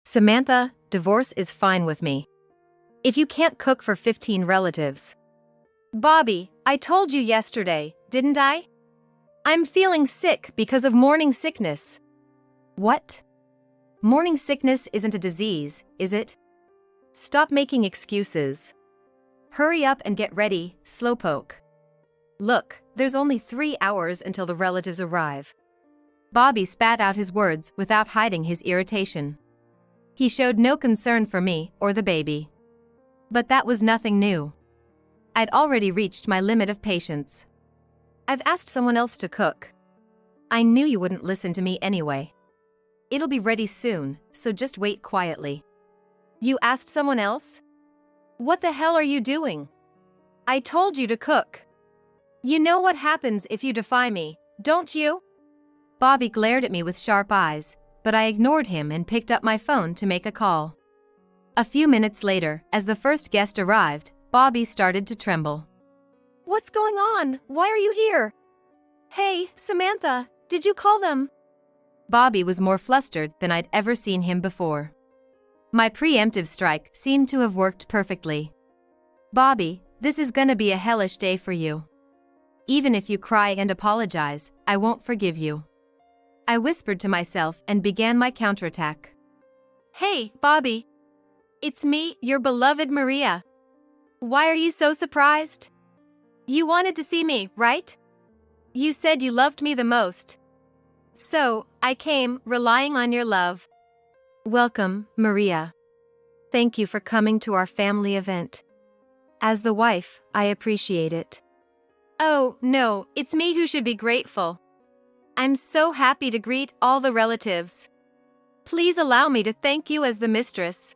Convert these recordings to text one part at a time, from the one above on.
Samantha, divorce is fine with me. If you can't cook for 15 relatives. Bobby, I told you yesterday, didn't I? I'm feeling sick because of morning sickness. What? Morning sickness isn't a disease, is it? Stop making excuses. Hurry up and get ready, slowpoke. Look, there's only 3 hours until the relatives arrive. Bobby spat out his words without hiding his irritation. He showed no concern for me or the baby. But that was nothing new. I'd already reached my limit of patience. I've asked someone else to cook. I knew you wouldn't listen to me anyway. It'll be ready soon, so just wait quietly. You asked someone else? What the hell are you doing? I told you to cook. You know what happens if you defy me, don't you? Bobby glared at me with sharp eyes, but I ignored him and picked up my phone to make a call. A few minutes later, as the first guest arrived, Bobby started to tremble. What's going on? Why are you here? Hey, Samantha, did you call them? Bobby was more flustered than I'd ever seen him before. My preemptive strike seemed to have worked perfectly. Bobby, this is gonna be a hellish day for you. Even if you cry and apologize, I won't forgive you. I whispered to myself and began my counterattack. Hey, Bobby. It's me, your beloved Maria. Why are you so surprised? You wanted to see me, right? You said you loved me the most. So, I came, relying on your love. Welcome, Maria. Thank you for coming to our family event. As the wife, I appreciate it. Oh, no, it's me who should be grateful. I'm so happy to greet all the relatives. Please allow me to thank you as the mistress.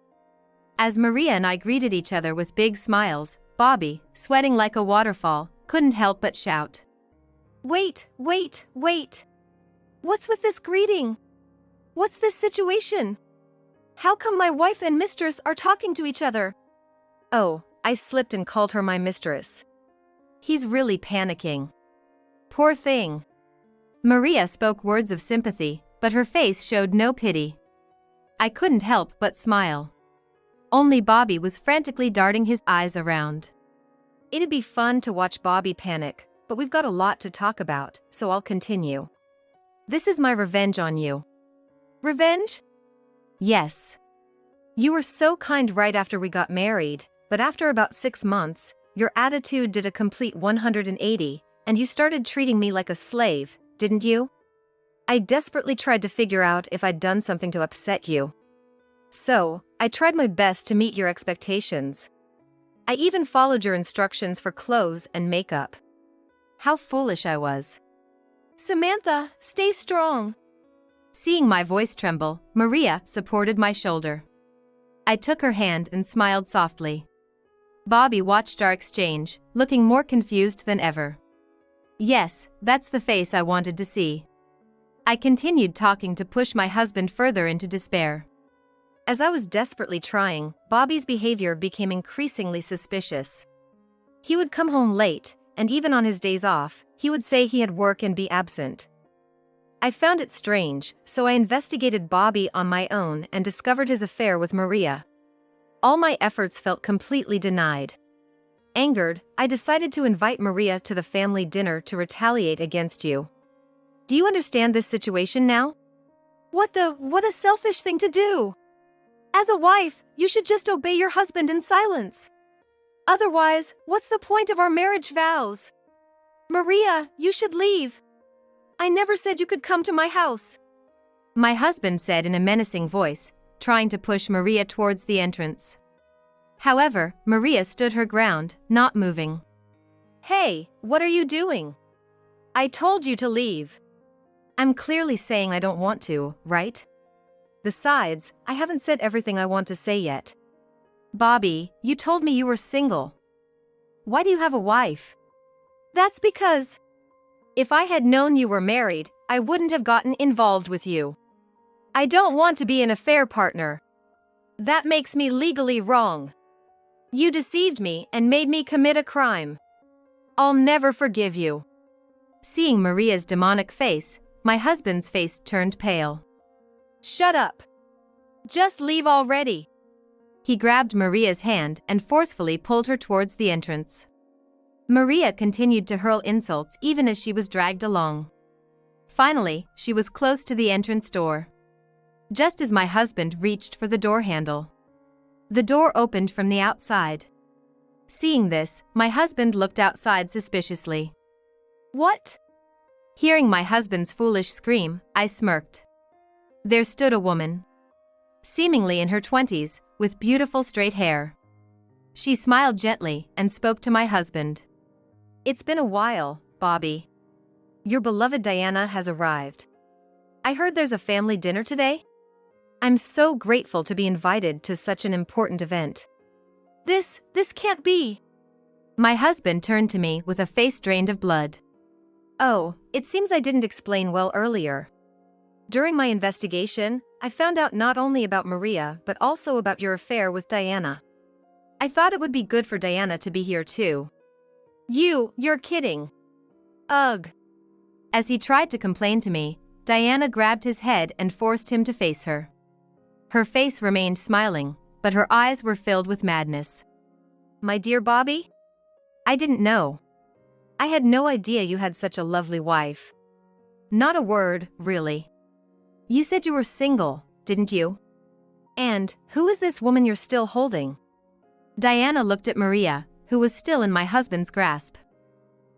As Maria and I greeted each other with big smiles, Bobby, sweating like a waterfall, couldn't help but shout. Wait. What's with this greeting? What's this situation? How come my wife and mistress are talking to each other? Oh, I slipped and called her my mistress. He's really panicking. Poor thing. Maria spoke words of sympathy, but her face showed no pity. I couldn't help but smile. Only Bobby was frantically darting his eyes around. It'd be fun to watch Bobby panic, but we've got a lot to talk about, so I'll continue. This is my revenge on you. Revenge? Yes. You were so kind right after we got married, but after about 6 months, your attitude did a complete 180, and you started treating me like a slave, didn't you? I desperately tried to figure out if I'd done something to upset you. So, I tried my best to meet your expectations. I even followed your instructions for clothes and makeup. How foolish I was. Samantha, stay strong. Seeing my voice tremble, Maria supported my shoulder. I took her hand and smiled softly. Bobby watched our exchange, looking more confused than ever. Yes, that's the face I wanted to see. I continued talking to push my husband further into despair. As I was desperately trying, Bobby's behavior became increasingly suspicious. He would come home late, and even on his days off, he would say he had work and be absent. I found it strange, so I investigated Bobby on my own and discovered his affair with Maria. All my efforts felt completely denied. Angered, I decided to invite Maria to the family dinner to retaliate against you. Do you understand this situation now? What a selfish thing to do! As a wife, you should just obey your husband in silence. Otherwise, what's the point of our marriage vows? Maria, you should leave. I never said you could come to my house. My husband said in a menacing voice, trying to push Maria towards the entrance. However, Maria stood her ground, not moving. Hey, what are you doing? I told you to leave. I'm clearly saying I don't want to, right? Besides, I haven't said everything I want to say yet. Bobby, you told me you were single. Why do you have a wife? That's because if I had known you were married, I wouldn't have gotten involved with you. I don't want to be an affair partner. That makes me legally wrong. You deceived me and made me commit a crime. I'll never forgive you. Seeing Maria's demonic face, my husband's face turned pale. Shut up. Just leave already. He grabbed Maria's hand and forcefully pulled her towards the entrance. Maria continued to hurl insults even as she was dragged along. Finally, she was close to the entrance door. Just as my husband reached for the door handle, the door opened from the outside. Seeing this, my husband looked outside suspiciously. What? Hearing my husband's foolish scream, I smirked. There stood a woman, seemingly in her 20s, with beautiful straight hair. She smiled gently and spoke to my husband. It's been a while, Bobby. Your beloved Diana has arrived. I heard there's a family dinner today. I'm so grateful to be invited to such an important event. This can't be. My husband turned to me with a face drained of blood. Oh, it seems I didn't explain well earlier. During my investigation, I found out not only about Maria but also about your affair with Diana. I thought it would be good for Diana to be here too. You're kidding. Ugh. As he tried to complain to me, Diana grabbed his head and forced him to face her. Her face remained smiling, but her eyes were filled with madness. My dear Bobby? I didn't know. I had no idea you had such a lovely wife. Not a word, really. You said you were single, didn't you? And who is this woman you're still holding? Diana looked at Maria, who was still in my husband's grasp.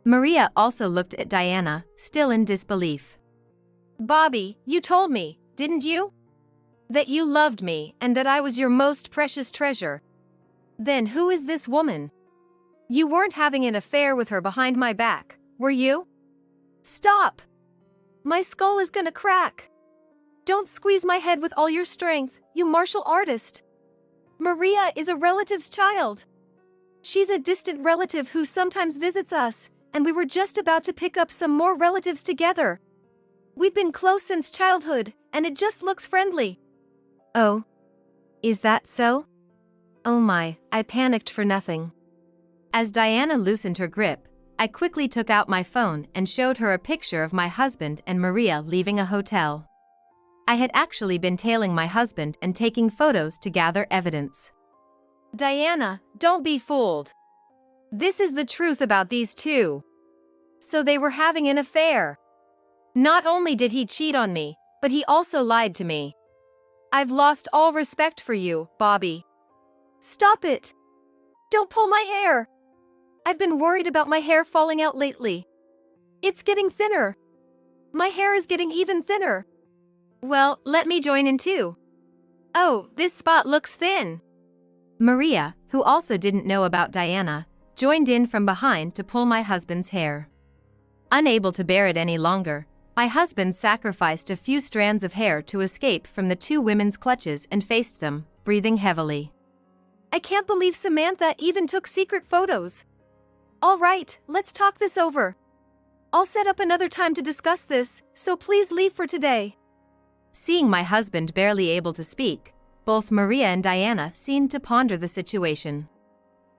Maria also looked at Diana, still in disbelief. Bobby, you told me, didn't you? That you loved me and that I was your most precious treasure. Then who is this woman? You weren't having an affair with her behind my back, were you? Stop! My skull is gonna crack. Don't squeeze my head with all your strength, you martial artist. Maria is a relative's child. She's a distant relative who sometimes visits us, and we were just about to pick up some more relatives together. We've been close since childhood, and it just looks friendly. Oh, is that so? Oh my, I panicked for nothing. As Diana loosened her grip, I quickly took out my phone and showed her a picture of my husband and Maria leaving a hotel. I had actually been tailing my husband and taking photos to gather evidence. Diana, don't be fooled. This is the truth about these two. So they were having an affair. Not only did he cheat on me, but he also lied to me. I've lost all respect for you, Bobby. Stop it. Don't pull my hair. I've been worried about my hair falling out lately. It's getting thinner. My hair is getting even thinner. Well, let me join in too. Oh, this spot looks thin. Maria, who also didn't know about Diana, joined in from behind to pull my husband's hair. Unable to bear it any longer, my husband sacrificed a few strands of hair to escape from the two women's clutches and faced them, breathing heavily. I can't believe Samantha even took secret photos. All right, let's talk this over. I'll set up another time to discuss this, so please leave for today. Seeing my husband barely able to speak, both Maria and Diana seemed to ponder the situation.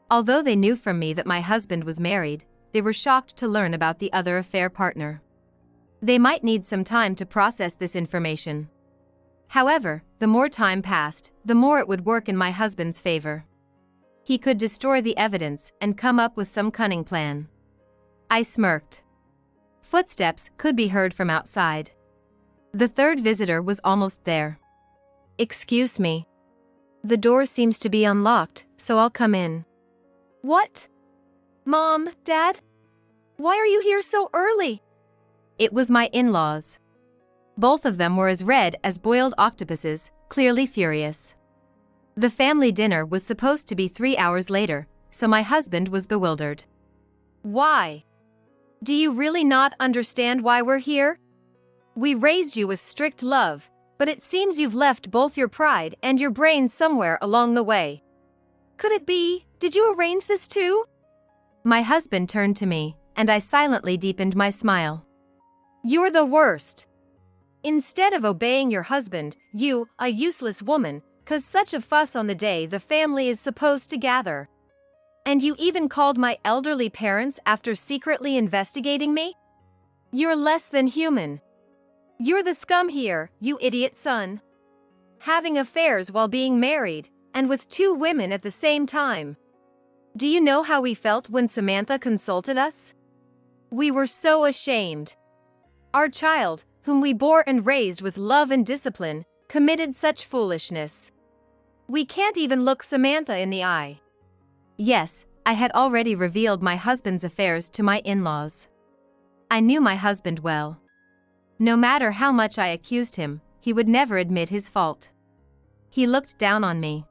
Although they knew from me that my husband was married, they were shocked to learn about the other affair partner. They might need some time to process this information. However, the more time passed, the more it would work in my husband's favor. He could destroy the evidence and come up with some cunning plan. I smirked. Footsteps could be heard from outside. The third visitor was almost there. Excuse me. The door seems to be unlocked, so I'll come in. What? Mom, Dad? Why are you here so early? It was my in-laws. Both of them were as red as boiled octopuses, clearly furious. The family dinner was supposed to be 3 hours later, so my husband was bewildered. Why? Do you really not understand why we're here? We raised you with strict love, but it seems you've left both your pride and your brains somewhere along the way. Could it be, did you arrange this too? My husband turned to me, and I silently deepened my smile. You're the worst. Instead of obeying your husband, you, a useless woman, cause such a fuss on the day the family is supposed to gather. And you even called my elderly parents after secretly investigating me? You're less than human. You're the scum here, you idiot son. having affairs while being married, and with 2 women at the same time. Do you know how we felt when Samantha consulted us? We were so ashamed. Our child, whom we bore and raised with love and discipline, committed such foolishness. We can't even look Samantha in the eye. Yes, I had already revealed my husband's affairs to my in-laws. I knew my husband well. No matter how much I accused him, he would never admit his fault. He looked down on me.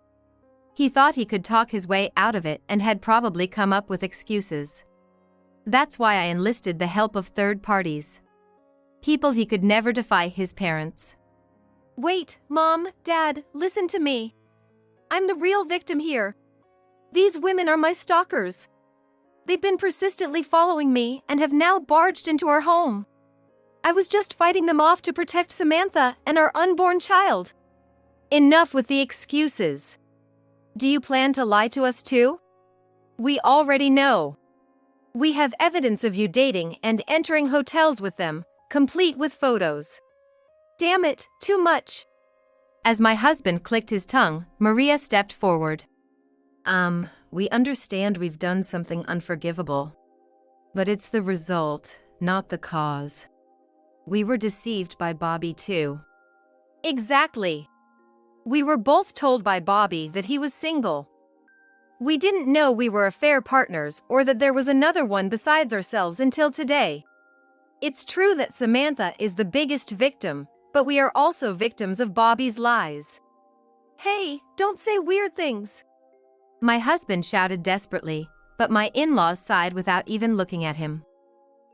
He thought he could talk his way out of it and had probably come up with excuses. That's why I enlisted the help of third parties. People he could never defy his parents. Wait, Mom, Dad, listen to me. I'm the real victim here. These women are my stalkers. They've been persistently following me and have now barged into our home. I was just fighting them off to protect Samantha and our unborn child. Enough with the excuses. Do you plan to lie to us too? We already know. We have evidence of you dating and entering hotels with them, complete with photos. Damn it, too much. As my husband clicked his tongue, Maria stepped forward. We understand we've done something unforgivable. But it's the result, not the cause. We were deceived by Bobby too. Exactly. We were both told by Bobby that he was single. We didn't know we were affair partners or that there was another one besides ourselves until today. It's true that Samantha is the biggest victim, but we are also victims of Bobby's lies. Hey, don't say weird things. My husband shouted desperately, but my in-laws sighed without even looking at him.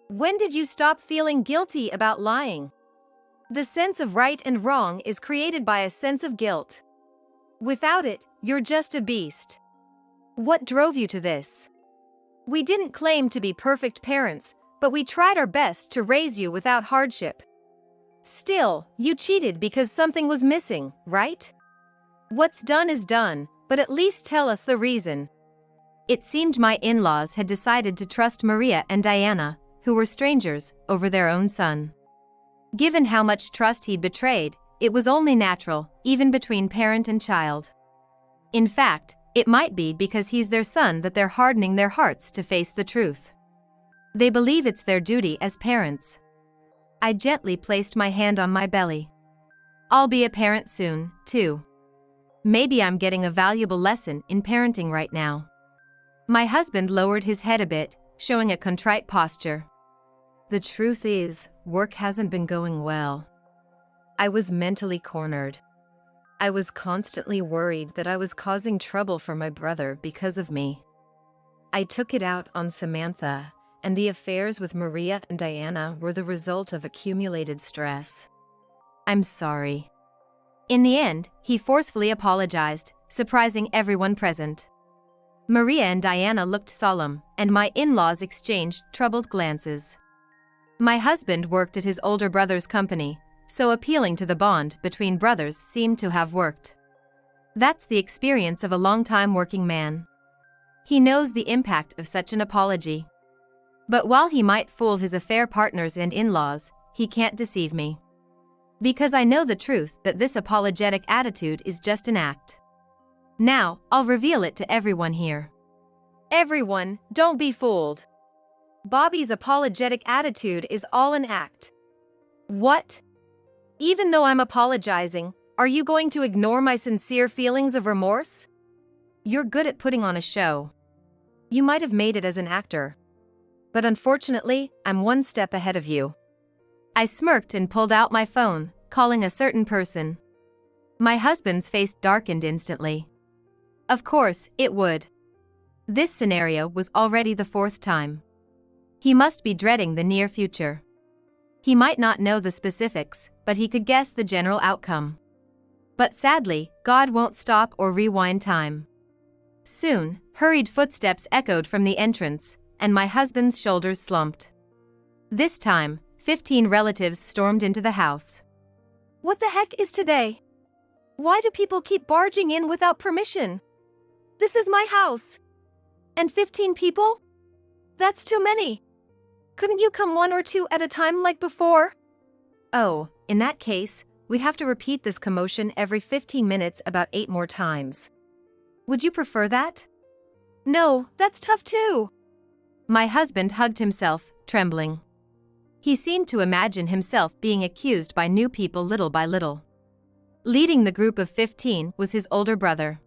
When did you stop feeling guilty about lying? The sense of right and wrong is created by a sense of guilt. Without it, you're just a beast. What drove you to this? We didn't claim to be perfect parents, but we tried our best to raise you without hardship. Still, you cheated because something was missing, right? What's done is done, but at least tell us the reason. It seemed my in-laws had decided to trust Maria and Diana, who were strangers, over their own son. Given how much trust he'd betrayed, it was only natural, even between parent and child. In fact, it might be because he's their son that they're hardening their hearts to face the truth. They believe it's their duty as parents. I gently placed my hand on my belly. I'll be a parent soon, too. Maybe I'm getting a valuable lesson in parenting right now. My husband lowered his head a bit, showing a contrite posture. The truth is, work hasn't been going well. I was mentally cornered. I was constantly worried that I was causing trouble for my brother because of me. I took it out on Samantha, and the affairs with Maria and Diana were the result of accumulated stress. I'm sorry. In the end, he forcefully apologized, surprising everyone present. Maria and Diana looked solemn, and my in-laws exchanged troubled glances. My husband worked at his older brother's company, so appealing to the bond between brothers seemed to have worked. That's the experience of a long-time working man. He knows the impact of such an apology. But while he might fool his affair partners and in-laws, he can't deceive me. Because I know the truth that this apologetic attitude is just an act. Now, I'll reveal it to everyone here. Everyone, don't be fooled. Bobby's apologetic attitude is all an act. What? Even though I'm apologizing, are you going to ignore my sincere feelings of remorse? You're good at putting on a show. You might have made it as an actor. But unfortunately, I'm one step ahead of you. I smirked and pulled out my phone, calling a certain person. My husband's face darkened instantly. Of course, it would. This scenario was already the 4th time. He must be dreading the near future. He might not know the specifics, but he could guess the general outcome. But sadly, God won't stop or rewind time. Soon, hurried footsteps echoed from the entrance, and my husband's shoulders slumped. This time, 15 relatives stormed into the house. What the heck is today? Why do people keep barging in without permission? This is my house. And 15 people? That's too many. Couldn't you come 1 or 2 at a time like before? Oh, in that case, we'd have to repeat this commotion every 15 minutes about 8 more times. Would you prefer that? No, that's tough too. My husband hugged himself, trembling. He seemed to imagine himself being accused by new people little by little. Leading the group of 15 was his older brother.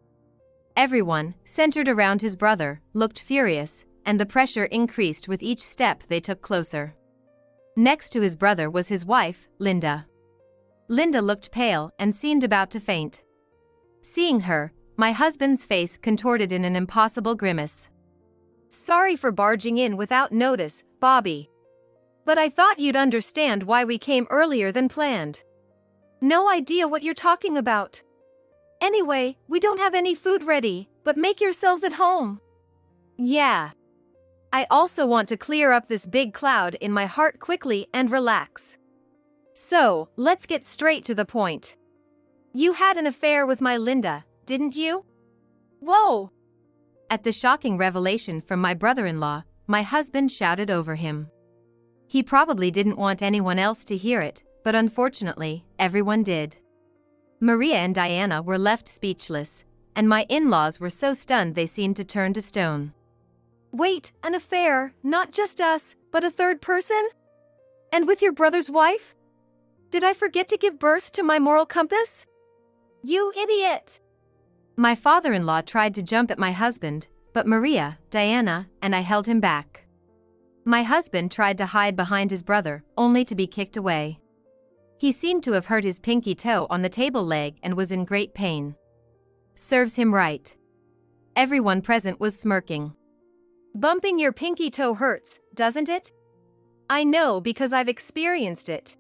Everyone, centered around his brother, looked furious, and the pressure increased with each step they took closer. Next to his brother was his wife, Linda. Linda looked pale and seemed about to faint. Seeing her, my husband's face contorted in an impossible grimace. Sorry for barging in without notice, Bobby. But I thought you'd understand why we came earlier than planned. No idea what you're talking about. Anyway, we don't have any food ready, but make yourselves at home. Yeah. I also want to clear up this big cloud in my heart quickly and relax. So, let's get straight to the point. You had an affair with my Linda, didn't you? Whoa! At the shocking revelation from my brother-in-law, my husband shouted over him. He probably didn't want anyone else to hear it, but unfortunately, everyone did. Maria and Diana were left speechless, and my in-laws were so stunned they seemed to turn to stone. Wait, an affair, not just us, but a third person? And with your brother's wife? Did I forget to give birth to my moral compass? You idiot! My father-in-law tried to jump at my husband, but Maria, Diana, and I held him back. My husband tried to hide behind his brother, only to be kicked away. He seemed to have hurt his pinky toe on the table leg and was in great pain. Serves him right. Everyone present was smirking. Bumping your pinky toe hurts, doesn't it? I know because I've experienced it.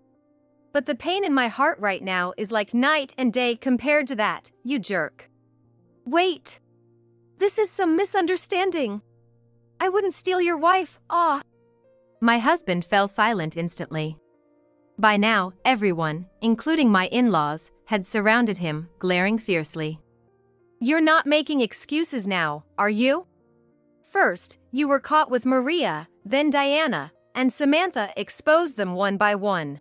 But the pain in my heart right now is like night and day compared to that, you jerk. Wait. This is some misunderstanding. I wouldn't steal your wife, ah. My husband fell silent instantly. By now, everyone, including my in-laws, had surrounded him, glaring fiercely. You're not making excuses now, are you? First, you were caught with Maria, then Diana, and Samantha exposed them one by one.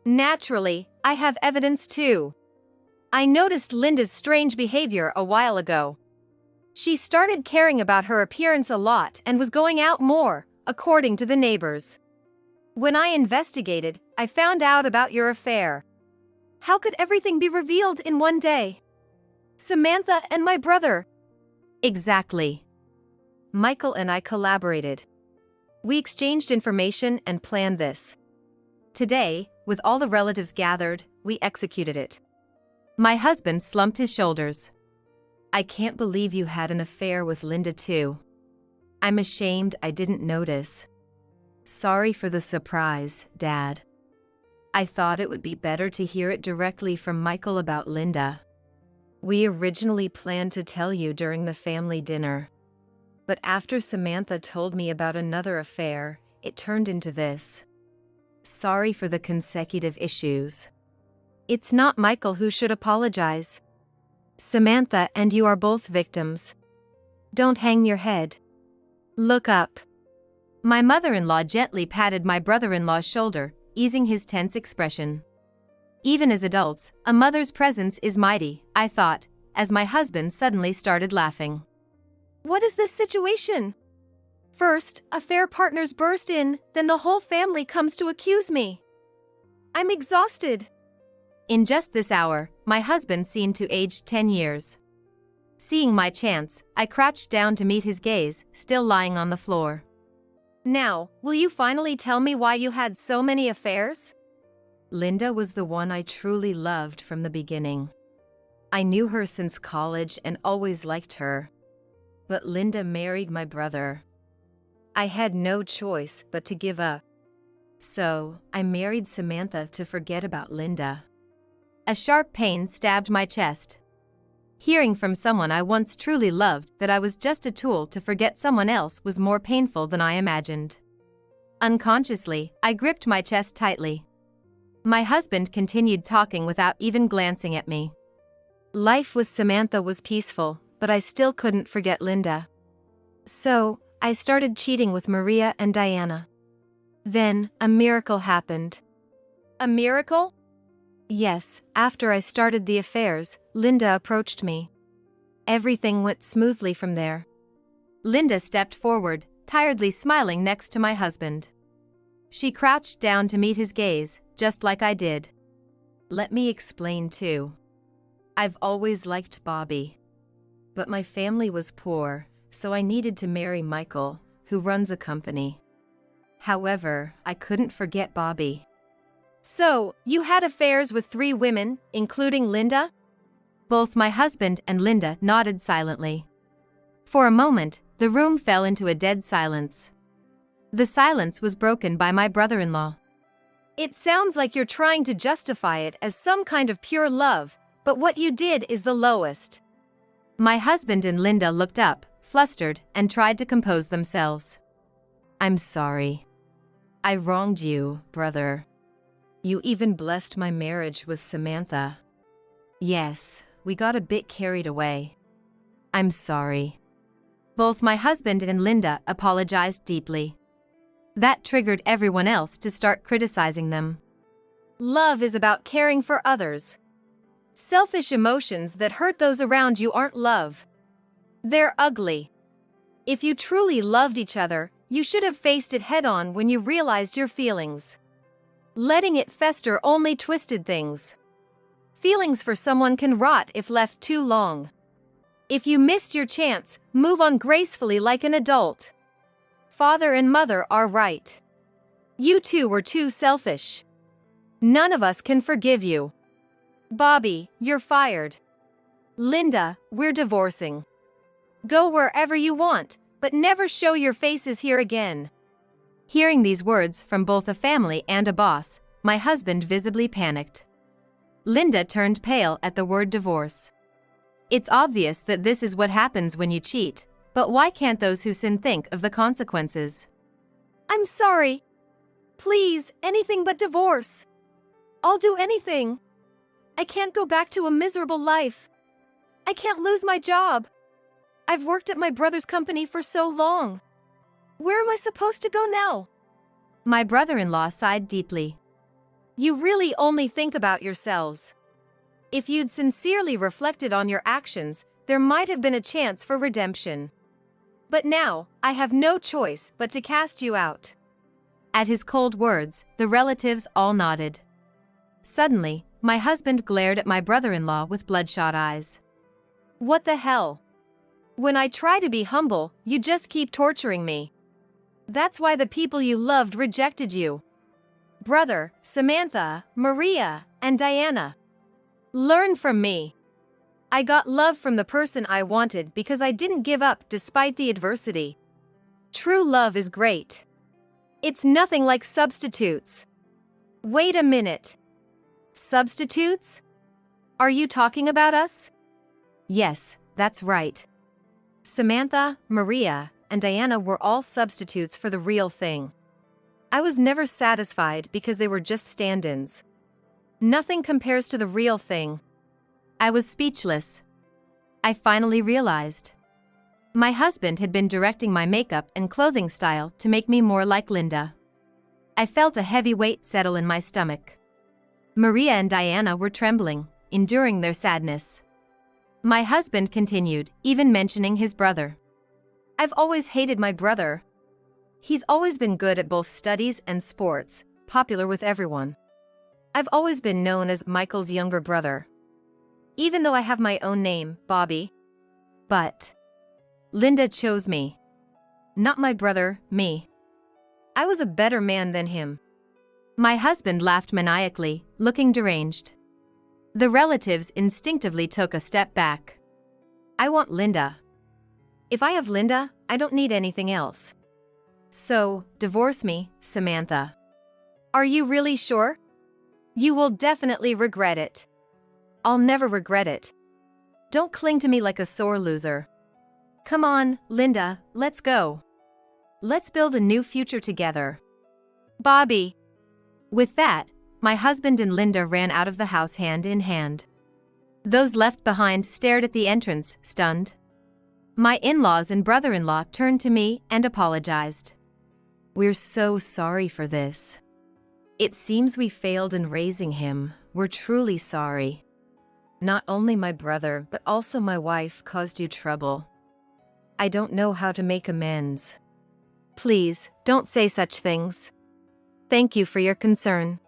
Naturally, I have evidence too. I noticed Linda's strange behavior a while ago. She started caring about her appearance a lot and was going out more, according to the neighbors. When I investigated, I found out about your affair. How could everything be revealed in one day? Samantha and my brother. Exactly. Michael and I collaborated. We exchanged information and planned this. Today, with all the relatives gathered, we executed it. My husband slumped his shoulders. I can't believe you had an affair with Linda too. I'm ashamed I didn't notice. Sorry for the surprise, Dad. I thought it would be better to hear it directly from Michael about Linda. We originally planned to tell you during the family dinner. But after Samantha told me about another affair, it turned into this. Sorry for the consecutive issues. It's not Michael who should apologize. Samantha and you are both victims. Don't hang your head. Look up. My mother-in-law gently patted my brother-in-law's shoulder, easing his tense expression. Even as adults, a mother's presence is mighty, I thought, as my husband suddenly started laughing. What is this situation? First, affair partners burst in, then the whole family comes to accuse me. I'm exhausted. In just this hour, my husband seemed to age 10 years. Seeing my chance, I crouched down to meet his gaze, still lying on the floor. Now, will you finally tell me why you had so many affairs? Linda was the one I truly loved from the beginning. I knew her since college and always liked her. But Linda married my brother. I had no choice but to give up. So, I married Samantha to forget about Linda. A sharp pain stabbed my chest. Hearing from someone I once truly loved that I was just a tool to forget someone else was more painful than I imagined. Unconsciously, I gripped my chest tightly. My husband continued talking without even glancing at me. Life with Samantha was peaceful, but I still couldn't forget Linda. So, I started cheating with Maria and Diana. Then, a miracle happened. A miracle? Yes, after I started the affairs, Linda approached me. Everything went smoothly from there. Linda stepped forward, tiredly smiling next to my husband. She crouched down to meet his gaze, just like I did. Let me explain too. I've always liked Bobby. But my family was poor, so I needed to marry Michael, who runs a company. However, I couldn't forget Bobby. So, you had affairs with 3 women, including Linda? Both my husband and Linda nodded silently. For a moment, the room fell into a dead silence. The silence was broken by my brother-in-law. It sounds like you're trying to justify it as some kind of pure love, but what you did is the lowest. My husband and Linda looked up, flustered, and tried to compose themselves. I'm sorry. I wronged you, brother. You even blessed my marriage with Samantha. Yes, we got a bit carried away. I'm sorry. Both my husband and Linda apologized deeply. That triggered everyone else to start criticizing them. Love is about caring for others. Selfish emotions that hurt those around you aren't love. They're ugly. If you truly loved each other, you should have faced it head-on when you realized your feelings. Letting it fester only twisted things. Feelings for someone can rot if left too long. If you missed your chance, move on gracefully like an adult. Father and mother are right. You two were too selfish. None of us can forgive you. Bobby, you're fired. Linda, we're divorcing. Go wherever you want, but never show your faces here again. Hearing these words from both a family and a boss, my husband visibly panicked. Linda turned pale at the word divorce. It's obvious that this is what happens when you cheat, but why can't those who sin think of the consequences? I'm sorry. Please, anything but divorce. I'll do anything. I can't go back to a miserable life. I can't lose my job. I've worked at my brother's company for so long. Where am I supposed to go now? My brother-in-law sighed deeply. You really only think about yourselves. If you'd sincerely reflected on your actions, there might have been a chance for redemption. But now, I have no choice but to cast you out. At his cold words, the relatives all nodded. Suddenly, my husband glared at my brother-in-law with bloodshot eyes. What the hell? When I try to be humble, you just keep torturing me. That's why the people you loved rejected you. Brother, Samantha, Maria, and Diana. Learn from me. I got love from the person I wanted because I didn't give up despite the adversity. True love is great. It's nothing like substitutes. Wait a minute. Substitutes? Are you talking about us? Yes, that's right. Samantha, Maria, and Diana were all substitutes for the real thing. I was never satisfied because they were just stand-ins. Nothing compares to the real thing. I was speechless. I finally realized. My husband had been directing my makeup and clothing style to make me more like Linda. I felt a heavy weight settle in my stomach. Maria and Diana were trembling, enduring their sadness. My husband continued, even mentioning his brother. I've always hated my brother. He's always been good at both studies and sports, popular with everyone. I've always been known as Michael's younger brother. Even though I have my own name, Bobby. But Linda chose me. Not my brother, me. I was a better man than him. My husband laughed maniacally, looking deranged. The relatives instinctively took a step back. I want Linda. If I have Linda, I don't need anything else. So, divorce me, Samantha. Are you really sure? You will definitely regret it. I'll never regret it. Don't cling to me like a sore loser. Come on, Linda, let's go. Let's build a new future together. Bobby. With that, my husband and Linda ran out of the house hand in hand. Those left behind stared at the entrance, stunned. My in-laws and brother-in-law turned to me and apologized. We're so sorry for this. It seems we failed in raising him. We're truly sorry. Not only my brother, but also my wife caused you trouble. I don't know how to make amends. Please, don't say such things. Thank you for your concern.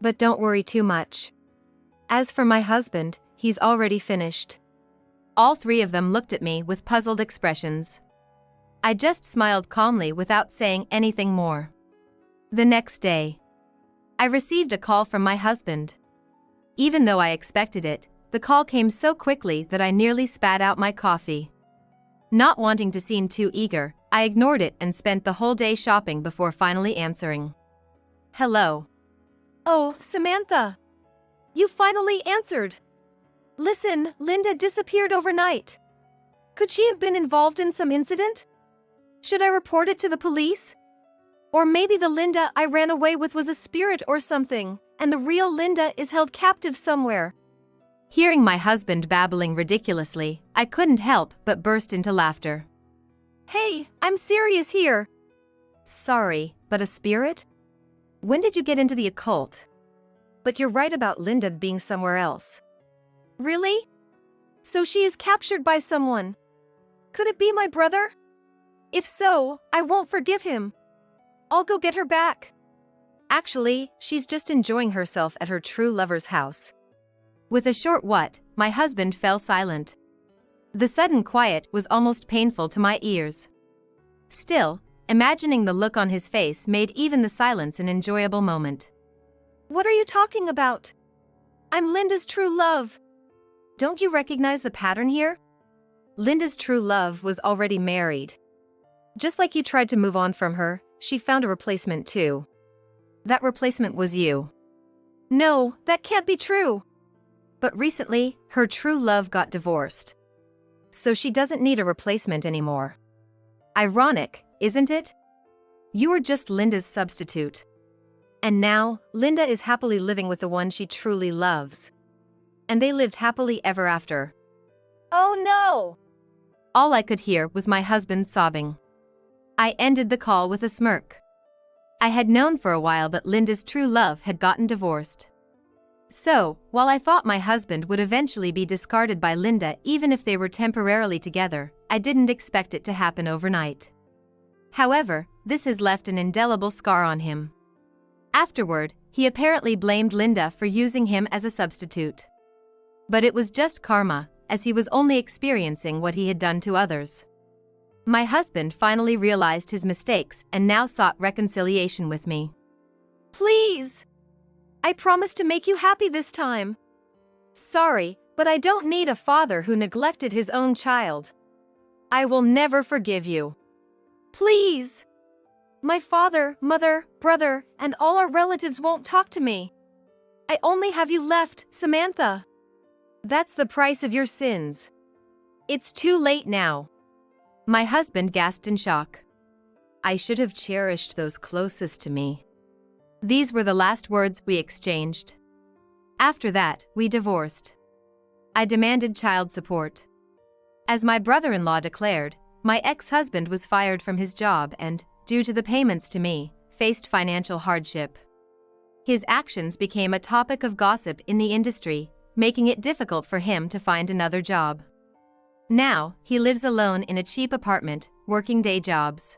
But don't worry too much. As for my husband, he's already finished. All three of them looked at me with puzzled expressions. I just smiled calmly without saying anything more. The next day, I received a call from my husband. Even though I expected it, the call came so quickly that I nearly spat out my coffee. Not wanting to seem too eager, I ignored it and spent the whole day shopping before finally answering. Hello. Oh, Samantha. You finally answered. Listen, Linda disappeared overnight. Could she have been involved in some incident? Should I report it to the police? Or maybe the Linda I ran away with was a spirit or something, and the real Linda is held captive somewhere. Hearing my husband babbling ridiculously, I couldn't help but burst into laughter. Hey, I'm serious here. Sorry, but a spirit? When did you get into the occult? But you're right about Linda being somewhere else. Really? So she is captured by someone. Could it be my brother? If so, I won't forgive him. I'll go get her back. Actually, she's just enjoying herself at her true lover's house. With a short what, my husband fell silent. The sudden quiet was almost painful to my ears. Still, imagining the look on his face made even the silence an enjoyable moment. What are you talking about? I'm Linda's true love. Don't you recognize the pattern here? Linda's true love was already married. Just like you tried to move on from her, she found a replacement too. That replacement was you. No, that can't be true. But recently, her true love got divorced. So she doesn't need a replacement anymore. Ironic, isn't it? You were just Linda's substitute. And now, Linda is happily living with the one she truly loves. And they lived happily ever after. Oh no! All I could hear was my husband sobbing. I ended the call with a smirk. I had known for a while that Linda's true love had gotten divorced. So, while I thought my husband would eventually be discarded by Linda even if they were temporarily together, I didn't expect it to happen overnight. However, this has left an indelible scar on him. Afterward, he apparently blamed Linda for using him as a substitute. But it was just karma, as he was only experiencing what he had done to others. My husband finally realized his mistakes and now sought reconciliation with me. Please! I promise to make you happy this time. Sorry, but I don't need a father who neglected his own child. I will never forgive you. Please! My father, mother, brother, and all our relatives won't talk to me. I only have you left, Samantha. That's the price of your sins. It's too late now. My husband gasped in shock. I should have cherished those closest to me. These were the last words we exchanged. After that, we divorced. I demanded child support. As my brother-in-law declared, my ex-husband was fired from his job and, due to the payments to me, faced financial hardship. His actions became a topic of gossip in the industry, making it difficult for him to find another job. Now, he lives alone in a cheap apartment, working day jobs.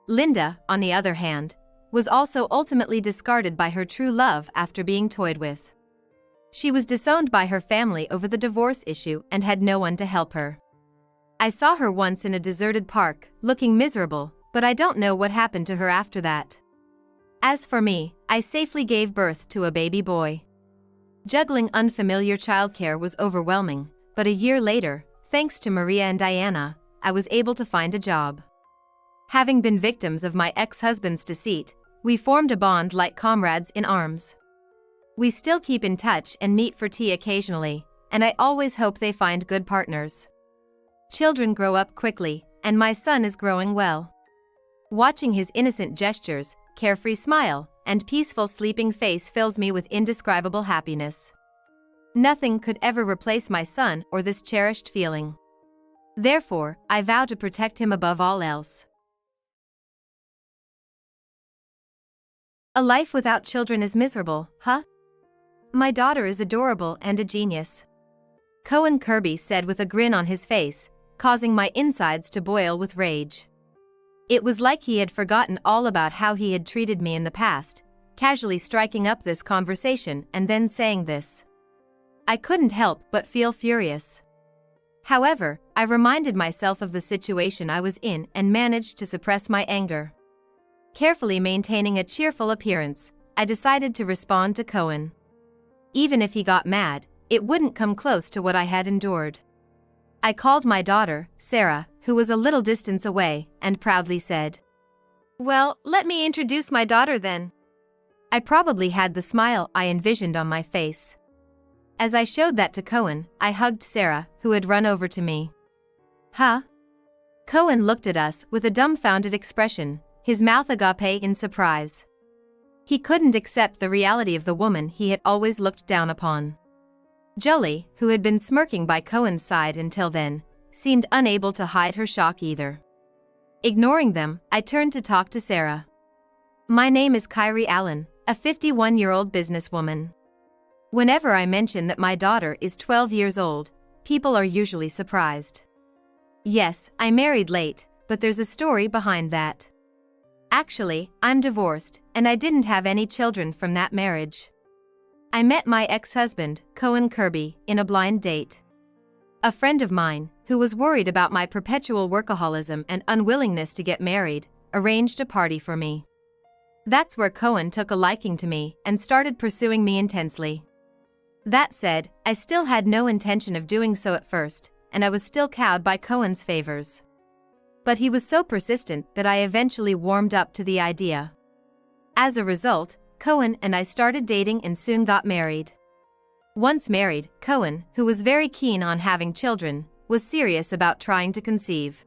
Linda, on the other hand, was also ultimately discarded by her true love after being toyed with. She was disowned by her family over the divorce issue and had no one to help her. I saw her once in a deserted park, looking miserable, but I don't know what happened to her after that. As for me, I safely gave birth to a baby boy. Juggling unfamiliar childcare was overwhelming, but a year later, thanks to Maria and Diana, I was able to find a job. Having been victims of my ex-husband's deceit, we formed a bond like comrades in arms. We still keep in touch and meet for tea occasionally, and I always hope they find good partners. Children grow up quickly, and my son is growing well. Watching his innocent gestures, carefree smile, and peaceful sleeping face fills me with indescribable happiness. Nothing could ever replace my son or this cherished feeling. Therefore, I vow to protect him above all else. A life without children is miserable, huh? My daughter is adorable and a genius. Cohen Kirby said with a grin on his face, causing my insides to boil with rage. It was like he had forgotten all about how he had treated me in the past, casually striking up this conversation and then saying this. I couldn't help but feel furious. However, I reminded myself of the situation I was in and managed to suppress my anger. Carefully maintaining a cheerful appearance, I decided to respond to Cohen. Even if he got mad, it wouldn't come close to what I had endured. I called my daughter, Sarah, who was a little distance away, and proudly said, "Well, let me introduce my daughter then." I probably had the smile I envisioned on my face. As I showed that to Cohen, I hugged Sarah, who had run over to me. Huh? Cohen looked at us with a dumbfounded expression, his mouth agape in surprise. He couldn't accept the reality of the woman he had always looked down upon. Jolie, who had been smirking by Cohen's side until then, seemed unable to hide her shock either. Ignoring them, I turned to talk to Sarah. My name is Kyrie Allen, a 51-year-old businesswoman. Whenever I mention that my daughter is 12 years old, people are usually surprised. Yes, I married late, but there's a story behind that. Actually, I'm divorced, and I didn't have any children from that marriage. I met my ex-husband, Cohen Kirby, in a blind date. A friend of mine, who was worried about my perpetual workaholism and unwillingness to get married, arranged a party for me. That's where Cohen took a liking to me and started pursuing me intensely. That said, I still had no intention of doing so at first, and I was still cowed by Cohen's favors. But he was so persistent that I eventually warmed up to the idea. As a result, Cohen and I started dating and soon got married. Once married, Cohen, who was very keen on having children, was serious about trying to conceive.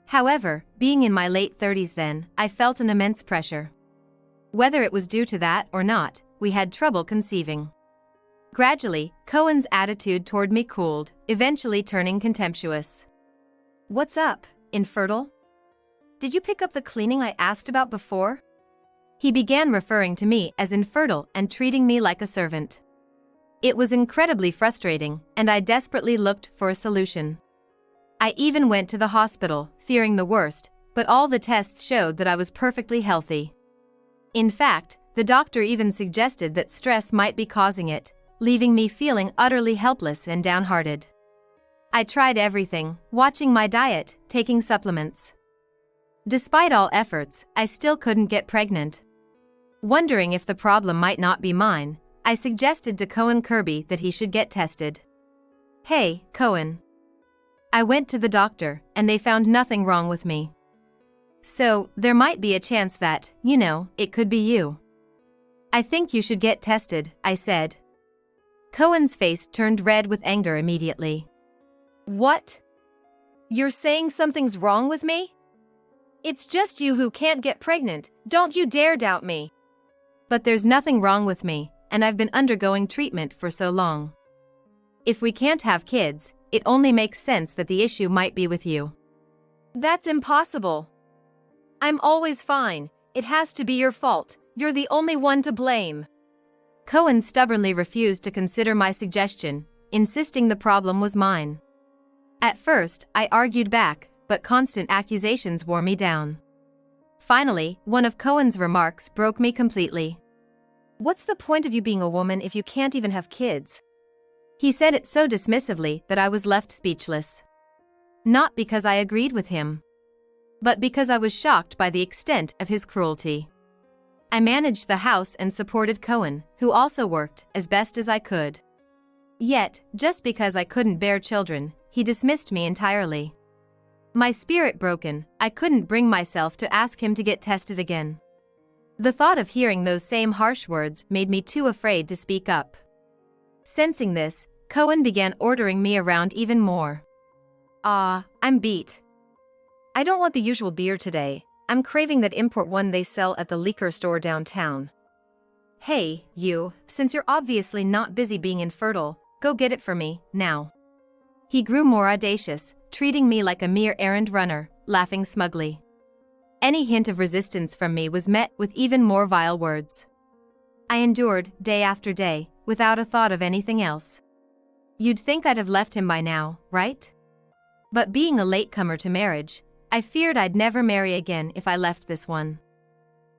However, being in my late 30s then, I felt an immense pressure. Whether it was due to that or not, we had trouble conceiving. Gradually, Cohen's attitude toward me cooled, eventually turning contemptuous. "What's up, infertile? Did you pick up the cleaning I asked about before?" He began referring to me as infertile and treating me like a servant. It was incredibly frustrating, and I desperately looked for a solution. I even went to the hospital, fearing the worst, but all the tests showed that I was perfectly healthy. In fact, the doctor even suggested that stress might be causing it, leaving me feeling utterly helpless and downhearted. I tried everything, watching my diet, taking supplements. Despite all efforts, I still couldn't get pregnant. Wondering if the problem might not be mine, I suggested to Cohen Kirby that he should get tested. "Hey, Cohen." I went to the doctor, and they found nothing wrong with me. "So, there might be a chance that, it could be you." "I think you should get tested," I said. Cohen's face turned red with anger immediately. "What? You're saying something's wrong with me? It's just you who can't get pregnant, don't you dare doubt me." "But there's nothing wrong with me, and I've been undergoing treatment for so long. If we can't have kids, it only makes sense that the issue might be with you." "That's impossible. I'm always fine, it has to be your fault, you're the only one to blame." Cohen stubbornly refused to consider my suggestion, insisting the problem was mine. At first, I argued back, but constant accusations wore me down. Finally, one of Cohen's remarks broke me completely. "What's the point of you being a woman if you can't even have kids?" He said it so dismissively that I was left speechless. Not because I agreed with him, but because I was shocked by the extent of his cruelty. I managed the house and supported Cohen, who also worked, as best as I could. Yet, just because I couldn't bear children, he dismissed me entirely. My spirit broken, I couldn't bring myself to ask him to get tested again. The thought of hearing those same harsh words made me too afraid to speak up. Sensing this, Cohen began ordering me around even more. I'm beat. I don't want the usual beer today, I'm craving that import one they sell at the liquor store downtown. Hey, you, since you're obviously not busy being infertile, go get it for me, now." He grew more audacious, treating me like a mere errand runner, laughing smugly. Any hint of resistance from me was met with even more vile words. I endured, day after day, without a thought of anything else. You'd think I'd have left him by now, right? But being a latecomer to marriage, I feared I'd never marry again if I left this one.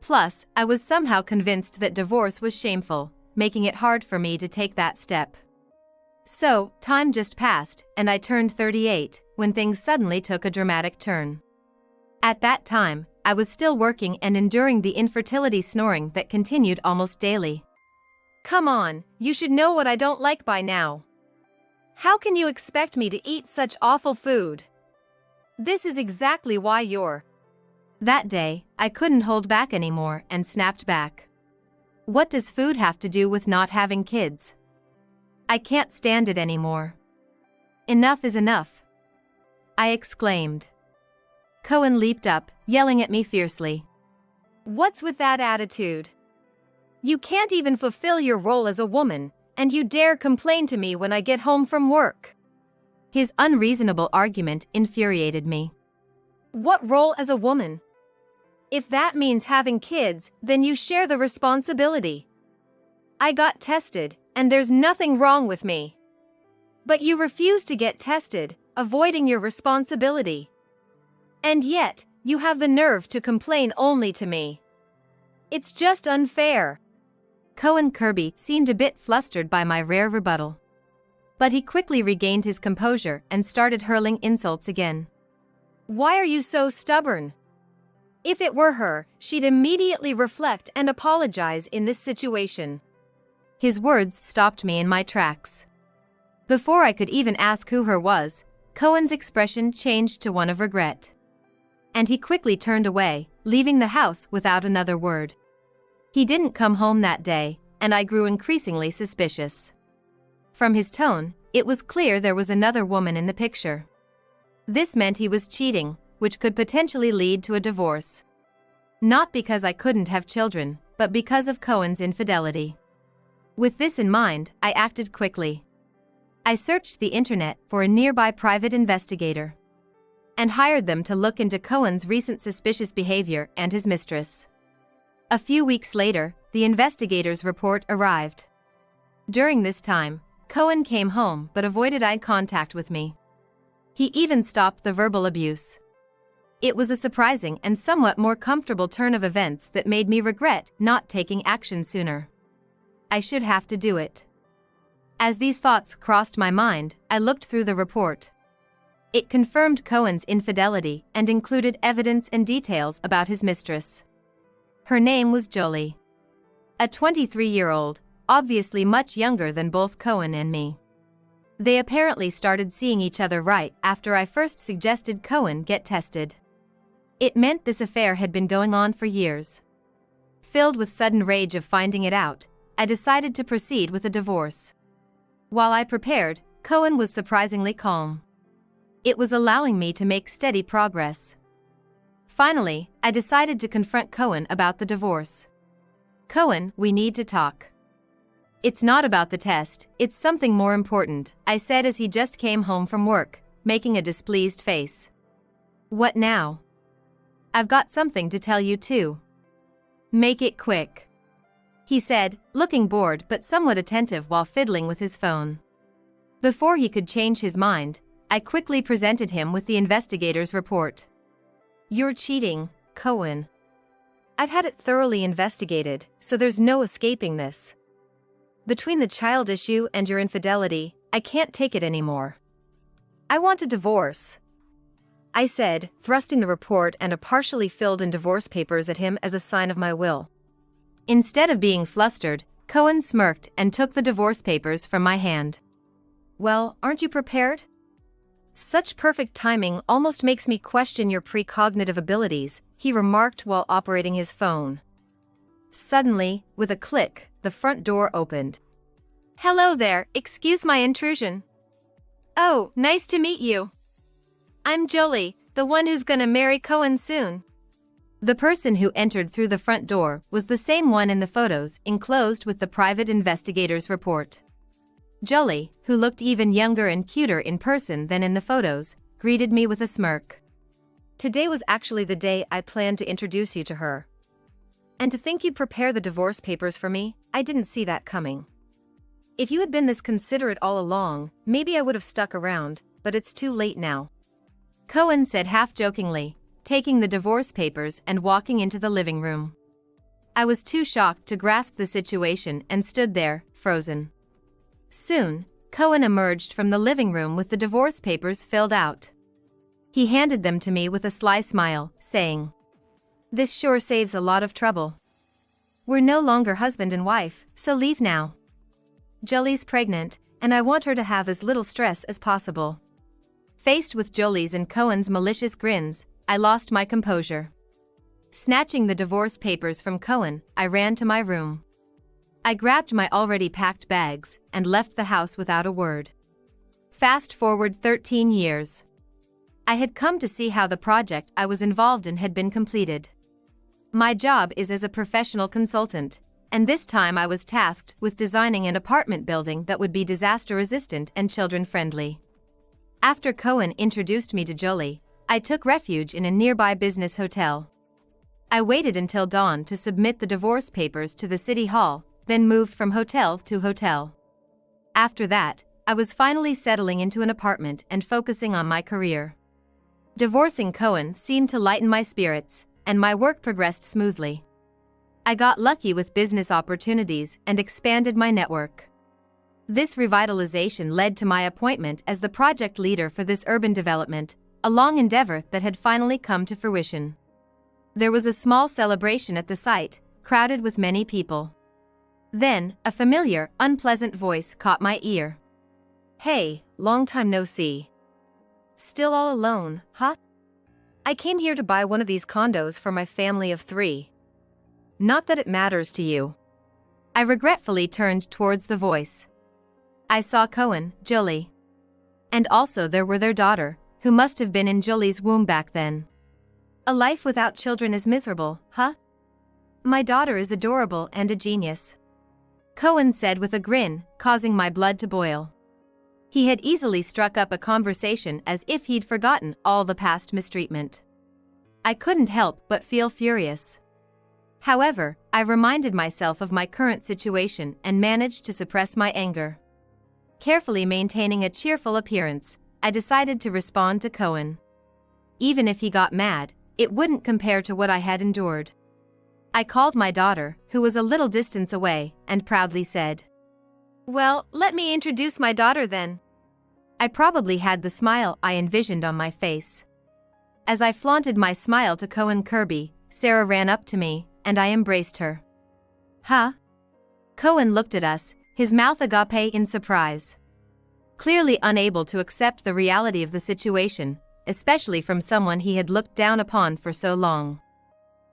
Plus, I was somehow convinced that divorce was shameful, making it hard for me to take that step. So, time just passed, and I turned 38, when things suddenly took a dramatic turn. At that time, I was still working and enduring the infertility snoring that continued almost daily. Come on, you should know what I don't like by now. How can you expect me to eat such awful food? This is exactly why you're... That day, I couldn't hold back anymore and snapped back. What does food have to do with not having kids? I can't stand it anymore. Enough is enough, I exclaimed. Cohen leaped up, yelling at me fiercely. What's with that attitude? You can't even fulfill your role as a woman, and you dare complain to me when I get home from work. His unreasonable argument infuriated me. What role as a woman? If that means having kids, then you share the responsibility. I got tested, and there's nothing wrong with me. But you refuse to get tested, avoiding your responsibility. And yet, you have the nerve to complain only to me. It's just unfair. Cohen Kirby seemed a bit flustered by my rare rebuttal. But he quickly regained his composure and started hurling insults again. Why are you so stubborn? If it were her, she'd immediately reflect and apologize in this situation. His words stopped me in my tracks. Before I could even ask who her was, Cohen's expression changed to one of regret. And he quickly turned away, leaving the house without another word. He didn't come home that day, and I grew increasingly suspicious. From his tone, it was clear there was another woman in the picture. This meant he was cheating, which could potentially lead to a divorce. Not because I couldn't have children, but because of Cohen's infidelity. With this in mind, I acted quickly. I searched the internet for a nearby private investigator and hired them to look into Cohen's recent suspicious behavior and his mistress. A few weeks later, the investigator's report arrived. During this time, Cohen came home but avoided eye contact with me. He even stopped the verbal abuse. It was a surprising and somewhat more comfortable turn of events that made me regret not taking action sooner. I should have to do it. As these thoughts crossed my mind, I looked through the report. It confirmed Cohen's infidelity and included evidence and details about his mistress. Her name was Jolie. A 23-year-old, obviously much younger than both Cohen and me. They apparently started seeing each other right after I first suggested Cohen get tested. It meant this affair had been going on for years. Filled with sudden rage of finding it out, I decided to proceed with a divorce. While I prepared, Cohen was surprisingly calm. It was allowing me to make steady progress. Finally, I decided to confront Cohen about the divorce. Cohen, we need to talk. It's not about the test, it's something more important, I said as he just came home from work, making a displeased face. What now? I've got something to tell you too. Make it quick, he said, looking bored but somewhat attentive while fiddling with his phone. Before he could change his mind, I quickly presented him with the investigator's report. You're cheating, Cohen. I've had it thoroughly investigated, so there's no escaping this. Between the child issue and your infidelity, I can't take it anymore. I want a divorce, I said, thrusting the report and a partially filled-in divorce papers at him as a sign of my will. Instead of being flustered, Cohen smirked and took the divorce papers from my hand. Well, aren't you prepared? Such perfect timing almost makes me question your precognitive abilities, he remarked while operating his phone. Suddenly, with a click, the front door opened. Hello there, excuse my intrusion. Oh, nice to meet you. I'm Jolie, the one who's gonna marry Cohen soon. The person who entered through the front door was the same one in the photos enclosed with the private investigator's report. Jolie, who looked even younger and cuter in person than in the photos, greeted me with a smirk. Today was actually the day I planned to introduce you to her. And to think you'd prepare the divorce papers for me, I didn't see that coming. If you had been this considerate all along, maybe I would have stuck around, but it's too late now. Cohen said half-jokingly, taking the divorce papers and walking into the living room. I was too shocked to grasp the situation and stood there, frozen. Soon, Cohen emerged from the living room with the divorce papers filled out. He handed them to me with a sly smile, saying, "This sure saves a lot of trouble. We're no longer husband and wife, so leave now. Jolie's pregnant, and I want her to have as little stress as possible." Faced with Jolie's and Cohen's malicious grins, I lost my composure. Snatching the divorce papers from Cohen, I ran to my room. I grabbed my already packed bags and left the house without a word. Fast forward 13 years. I had come to see how the project I was involved in had been completed. My job is as a professional consultant, and this time I was tasked with designing an apartment building that would be disaster-resistant and children-friendly. After Cohen introduced me to Jolie, I took refuge in a nearby business hotel. I waited until dawn to submit the divorce papers to the city hall, then moved from hotel to hotel. After that, I was finally settling into an apartment and focusing on my career. Divorcing Cohen seemed to lighten my spirits, and my work progressed smoothly. I got lucky with business opportunities and expanded my network. This revitalization led to my appointment as the project leader for this urban development, a long endeavor that had finally come to fruition. There was a small celebration at the site, crowded with many people. Then, a familiar, unpleasant voice caught my ear. "Hey, long time no see. Still all alone, huh? I came here to buy one of these condos for my family of 3. Not that it matters to you." I regretfully turned towards the voice. I saw Cohen, Jolie. And also there were their daughter, who must have been in Jolie's womb back then. "A life without children is miserable, huh? My daughter is adorable and a genius," Cohen said with a grin, causing my blood to boil. He had easily struck up a conversation as if he'd forgotten all the past mistreatment. I couldn't help but feel furious. However, I reminded myself of my current situation and managed to suppress my anger. Carefully maintaining a cheerful appearance, I decided to respond to Cohen. Even if he got mad, it wouldn't compare to what I had endured. I called my daughter, who was a little distance away, and proudly said, "Well, let me introduce my daughter then." I probably had the smile I envisioned on my face. As I flaunted my smile to Cohen Kirby, Sarah ran up to me, and I embraced her. "Huh?" Cohen looked at us, his mouth agape in surprise. Clearly unable to accept the reality of the situation, especially from someone he had looked down upon for so long.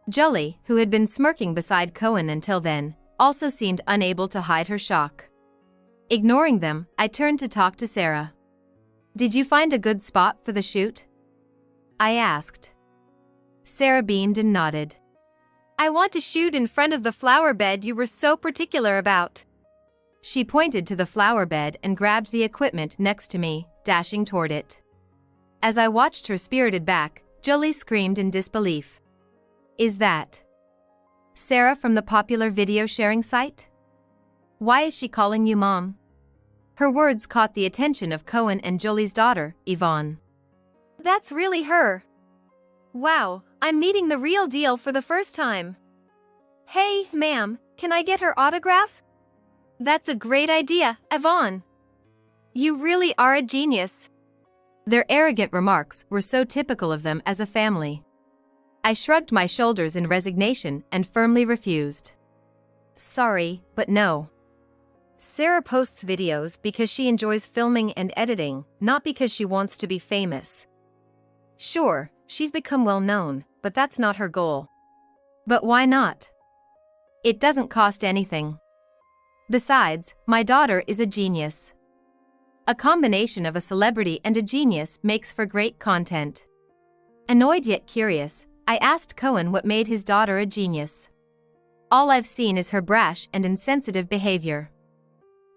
Jolie, who had been smirking beside Cohen until then, also seemed unable to hide her shock. Ignoring them, I turned to talk to Sarah. "Did you find a good spot for the shoot?" I asked. Sarah beamed and nodded. "I want to shoot in front of the flower bed you were so particular about." She pointed to the flower bed and grabbed the equipment next to me, dashing toward it. As I watched her spirited back, Jolie screamed in disbelief. "Is that Sarah from the popular video sharing site? Why is she calling you Mom?" Her words caught the attention of Cohen and Jolie's daughter, Yvonne. "That's really her. Wow, I'm meeting the real deal for the first time. Hey, ma'am, can I get her autograph?" "That's a great idea, Yvonne. You really are a genius." Their arrogant remarks were so typical of them as a family. I shrugged my shoulders in resignation and firmly refused. "Sorry, but no. Sarah posts videos because she enjoys filming and editing, not because she wants to be famous. Sure, she's become well known, but that's not her goal." "But why not?" "It doesn't cost anything. Besides, my daughter is a genius." A combination of a celebrity and a genius makes for great content. Annoyed yet curious, I asked Cohen what made his daughter a genius. "All I've seen is her brash and insensitive behavior."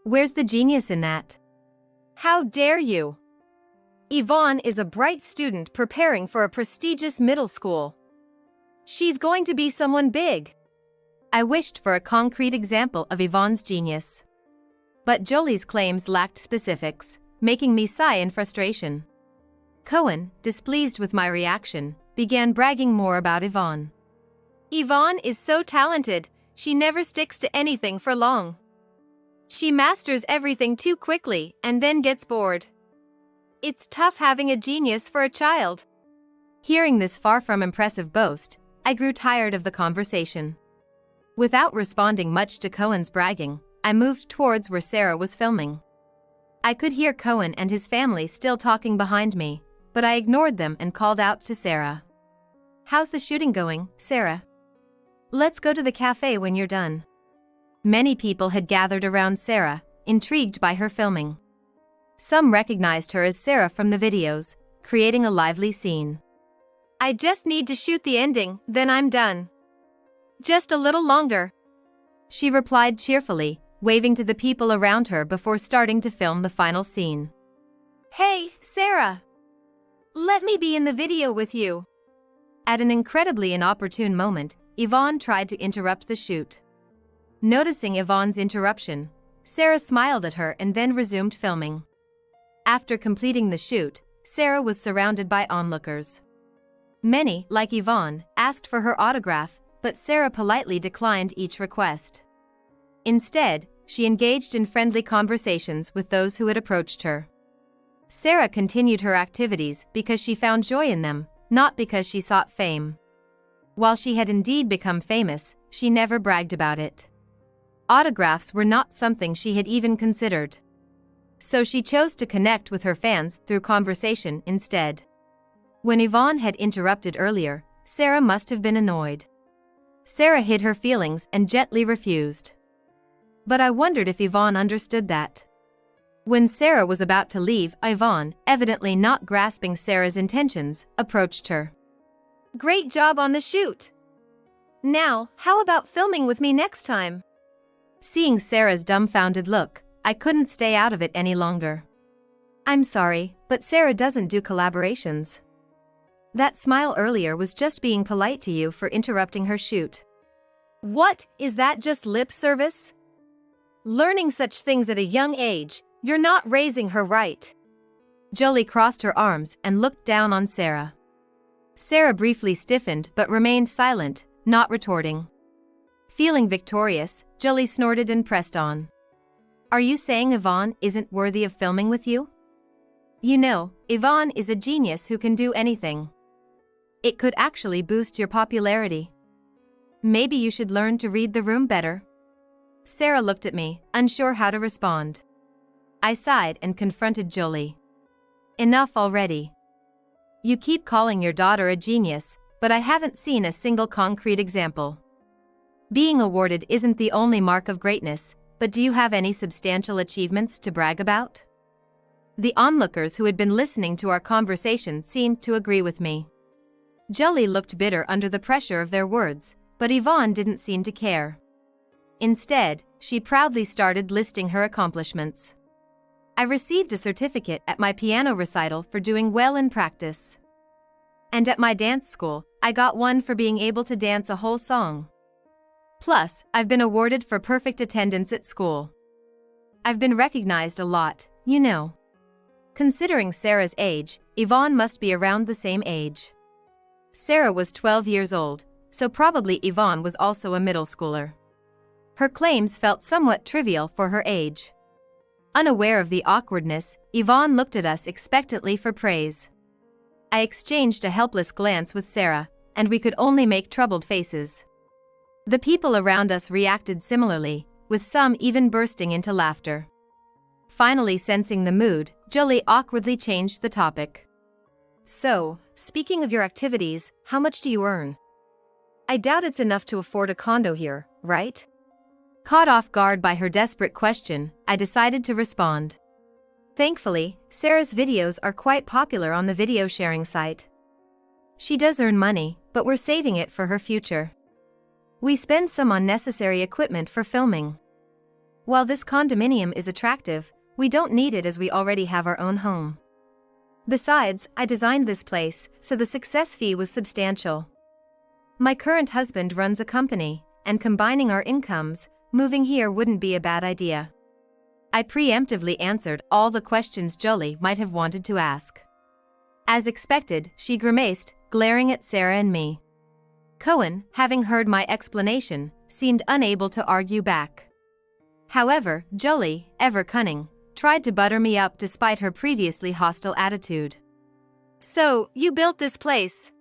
"Where's the genius in that?" "How dare you?" Yvonne is a bright student preparing for a prestigious middle school. She's going to be someone big. I wished for a concrete example of Yvonne's genius. But Jolie's claims lacked specifics, making me sigh in frustration. Cohen, displeased with my reaction, began bragging more about Yvonne. Yvonne is so talented, she never sticks to anything for long. She masters everything too quickly and then gets bored. It's tough having a genius for a child. Hearing this far from impressive boast, I grew tired of the conversation. Without responding much to Cohen's bragging, I moved towards where Sarah was filming. I could hear Cohen and his family still talking behind me, but I ignored them and called out to Sarah. "How's the shooting going, Sarah? Let's go to the cafe when you're done." Many people had gathered around Sarah, intrigued by her filming. Some recognized her as Sarah from the videos, creating a lively scene. "I just need to shoot the ending, then I'm done. Just a little longer," she replied cheerfully, waving to the people around her before starting to film the final scene. "Hey, Sarah! Let me be in the video with you." At an incredibly inopportune moment, Yvonne tried to interrupt the shoot. Noticing Yvonne's interruption, Sarah smiled at her and then resumed filming. After completing the shoot, Sarah was surrounded by onlookers. Many, like Yvonne, asked for her autograph, but Sarah politely declined each request. Instead, she engaged in friendly conversations with those who had approached her. Sarah continued her activities because she found joy in them, not because she sought fame. While she had indeed become famous, she never bragged about it. Autographs were not something she had even considered. So she chose to connect with her fans through conversation instead. When Yvonne had interrupted earlier, Sarah must have been annoyed. Sarah hid her feelings and gently refused. But I wondered if Yvonne understood that. When Sarah was about to leave, Yvonne, evidently not grasping Sarah's intentions, approached her. "Great job on the shoot. Now, how about filming with me next time?" Seeing Sarah's dumbfounded look, I couldn't stay out of it any longer. "I'm sorry, but Sarah doesn't do collaborations. That smile earlier was just being polite to you for interrupting her shoot." "What, is that just lip service? Learning such things at a young age, you're not raising her right." Jolie crossed her arms and looked down on Sarah. Sarah briefly stiffened but remained silent, not retorting. Feeling victorious, Jolie snorted and pressed on. "Are you saying Yvonne isn't worthy of filming with you? You know, Yvonne is a genius who can do anything. It could actually boost your popularity. Maybe you should learn to read the room better." Sarah looked at me, unsure how to respond. I sighed and confronted Jolie. "Enough already. You keep calling your daughter a genius, but I haven't seen a single concrete example. Being awarded isn't the only mark of greatness, but do you have any substantial achievements to brag about?" The onlookers who had been listening to our conversation seemed to agree with me. Jolie looked bitter under the pressure of their words, but Yvonne didn't seem to care. Instead, she proudly started listing her accomplishments. "I received a certificate at my piano recital for doing well in practice. And at my dance school, I got one for being able to dance a whole song. Plus, I've been awarded for perfect attendance at school. I've been recognized a lot, you know." Considering Sarah's age, Yvonne must be around the same age. Sarah was 12 years old, so probably Yvonne was also a middle schooler. Her claims felt somewhat trivial for her age. Unaware of the awkwardness, Yvonne looked at us expectantly for praise. I exchanged a helpless glance with Sarah, and we could only make troubled faces. The people around us reacted similarly, with some even bursting into laughter. Finally sensing the mood, Jolie awkwardly changed the topic. "So, speaking of your activities, how much do you earn? I doubt it's enough to afford a condo here, right?" Caught off guard by her desperate question, I decided to respond. Thankfully, Sarah's videos are quite popular on the video sharing site. She does earn money, but we're saving it for her future. We spend some on necessary equipment for filming. While this condominium is attractive, we don't need it as we already have our own home. Besides, I designed this place, so the success fee was substantial. My current husband runs a company, and combining our incomes, moving here wouldn't be a bad idea. I preemptively answered all the questions Jolie might have wanted to ask. As expected, she grimaced, glaring at Sarah and me. Cohen, having heard my explanation, seemed unable to argue back. However, Jolie, ever cunning, tried to butter me up despite her previously hostile attitude. So, you built this place?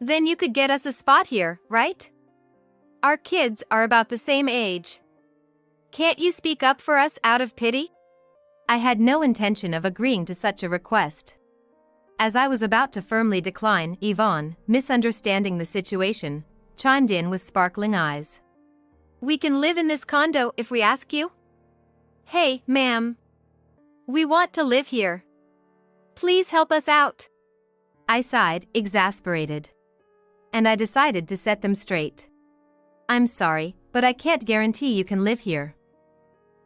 Then you could get us a spot here, right? Our kids are about the same age. Can't you speak up for us out of pity? I had no intention of agreeing to such a request. As I was about to firmly decline, Yvonne, misunderstanding the situation, chimed in with sparkling eyes. We can live in this condo if we ask you? Hey, ma'am. We want to live here. Please help us out. I sighed, exasperated. And I decided to set them straight. I'm sorry, but I can't guarantee you can live here.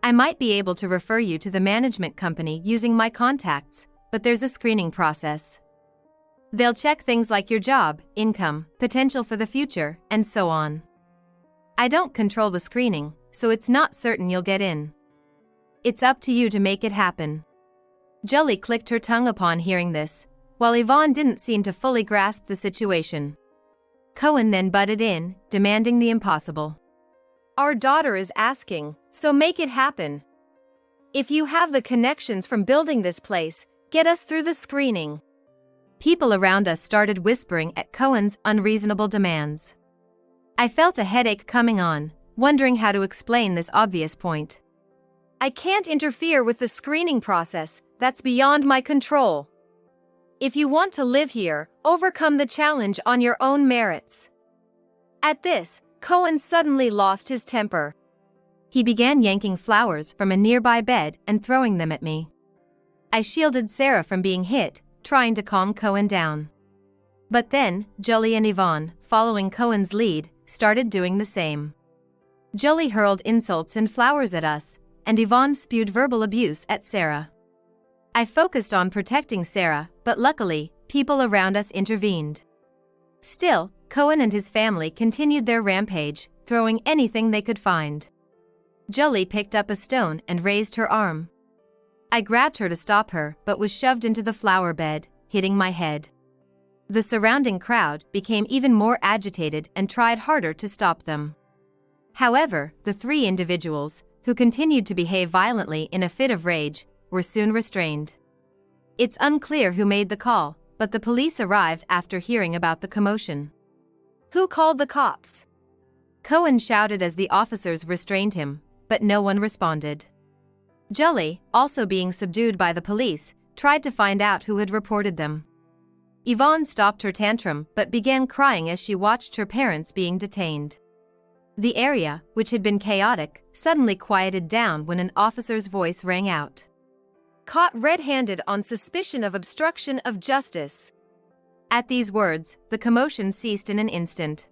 I might be able to refer you to the management company using my contacts, but there's a screening process. They'll check things like your job, income, potential for the future, and so on. I don't control the screening, so it's not certain you'll get in. It's up to you to make it happen. Jolie clicked her tongue upon hearing this, while Yvonne didn't seem to fully grasp the situation. Cohen then butted in, demanding the impossible. Our daughter is asking, so make it happen. If you have the connections from building this place, get us through the screening. People around us started whispering at Cohen's unreasonable demands. I felt a headache coming on, wondering how to explain this obvious point. I can't interfere with the screening process, that's beyond my control. If you want to live here, overcome the challenge on your own merits. At this, Cohen suddenly lost his temper. He began yanking flowers from a nearby bed and throwing them at me. I shielded Sarah from being hit, trying to calm Cohen down. But then, Jolie and Yvonne, following Cohen's lead, started doing the same. Jolie hurled insults and flowers at us, and Yvonne spewed verbal abuse at Sarah. I focused on protecting Sarah, but luckily, people around us intervened. Still, Cohen and his family continued their rampage, throwing anything they could find. Jolie picked up a stone and raised her arm. I grabbed her to stop her, but was shoved into the flower bed, hitting my head. The surrounding crowd became even more agitated and tried harder to stop them. However, the three individuals, who continued to behave violently in a fit of rage, were soon restrained. It's unclear who made the call, but the police arrived after hearing about the commotion. Who called the cops? Cohen shouted as the officers restrained him, but no one responded. Jolie, also being subdued by the police, tried to find out who had reported them. Yvonne stopped her tantrum but began crying as she watched her parents being detained. The area, which had been chaotic, suddenly quieted down when an officer's voice rang out. Caught red-handed on suspicion of obstruction of justice. At these words, the commotion ceased in an instant.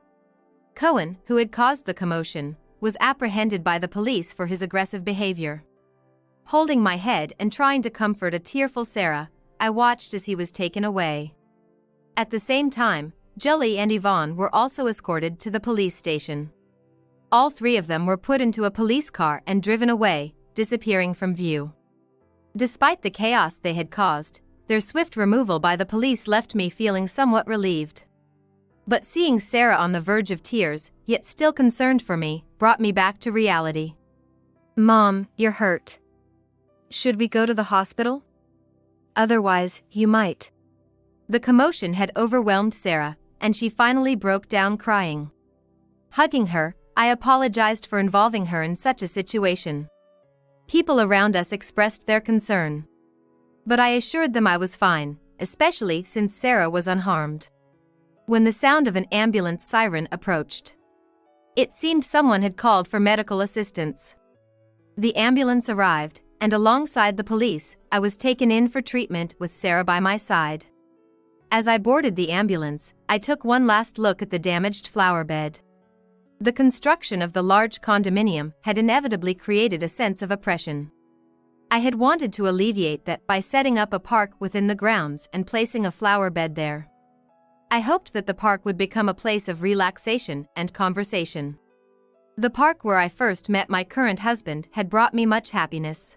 Cohen, who had caused the commotion, was apprehended by the police for his aggressive behavior. Holding my head and trying to comfort a tearful Sarah, I watched as he was taken away. At the same time, Jolie and Yvonne were also escorted to the police station. All three of them were put into a police car and driven away, disappearing from view. Despite the chaos they had caused, their swift removal by the police left me feeling somewhat relieved. But seeing Sarah on the verge of tears, yet still concerned for me, brought me back to reality. Mom, you're hurt. Should we go to the hospital? Otherwise, you might. The commotion had overwhelmed Sarah, and she finally broke down crying. Hugging her, I apologized for involving her in such a situation. People around us expressed their concern. But I assured them I was fine, especially since Sarah was unharmed. When the sound of an ambulance siren approached, it seemed someone had called for medical assistance. The ambulance arrived, and alongside the police, I was taken in for treatment with Sarah by my side. As I boarded the ambulance, I took one last look at the damaged flower bed. The construction of the large condominium had inevitably created a sense of oppression. I had wanted to alleviate that by setting up a park within the grounds and placing a flower bed there. I hoped that the park would become a place of relaxation and conversation. The park where I first met my current husband had brought me much happiness.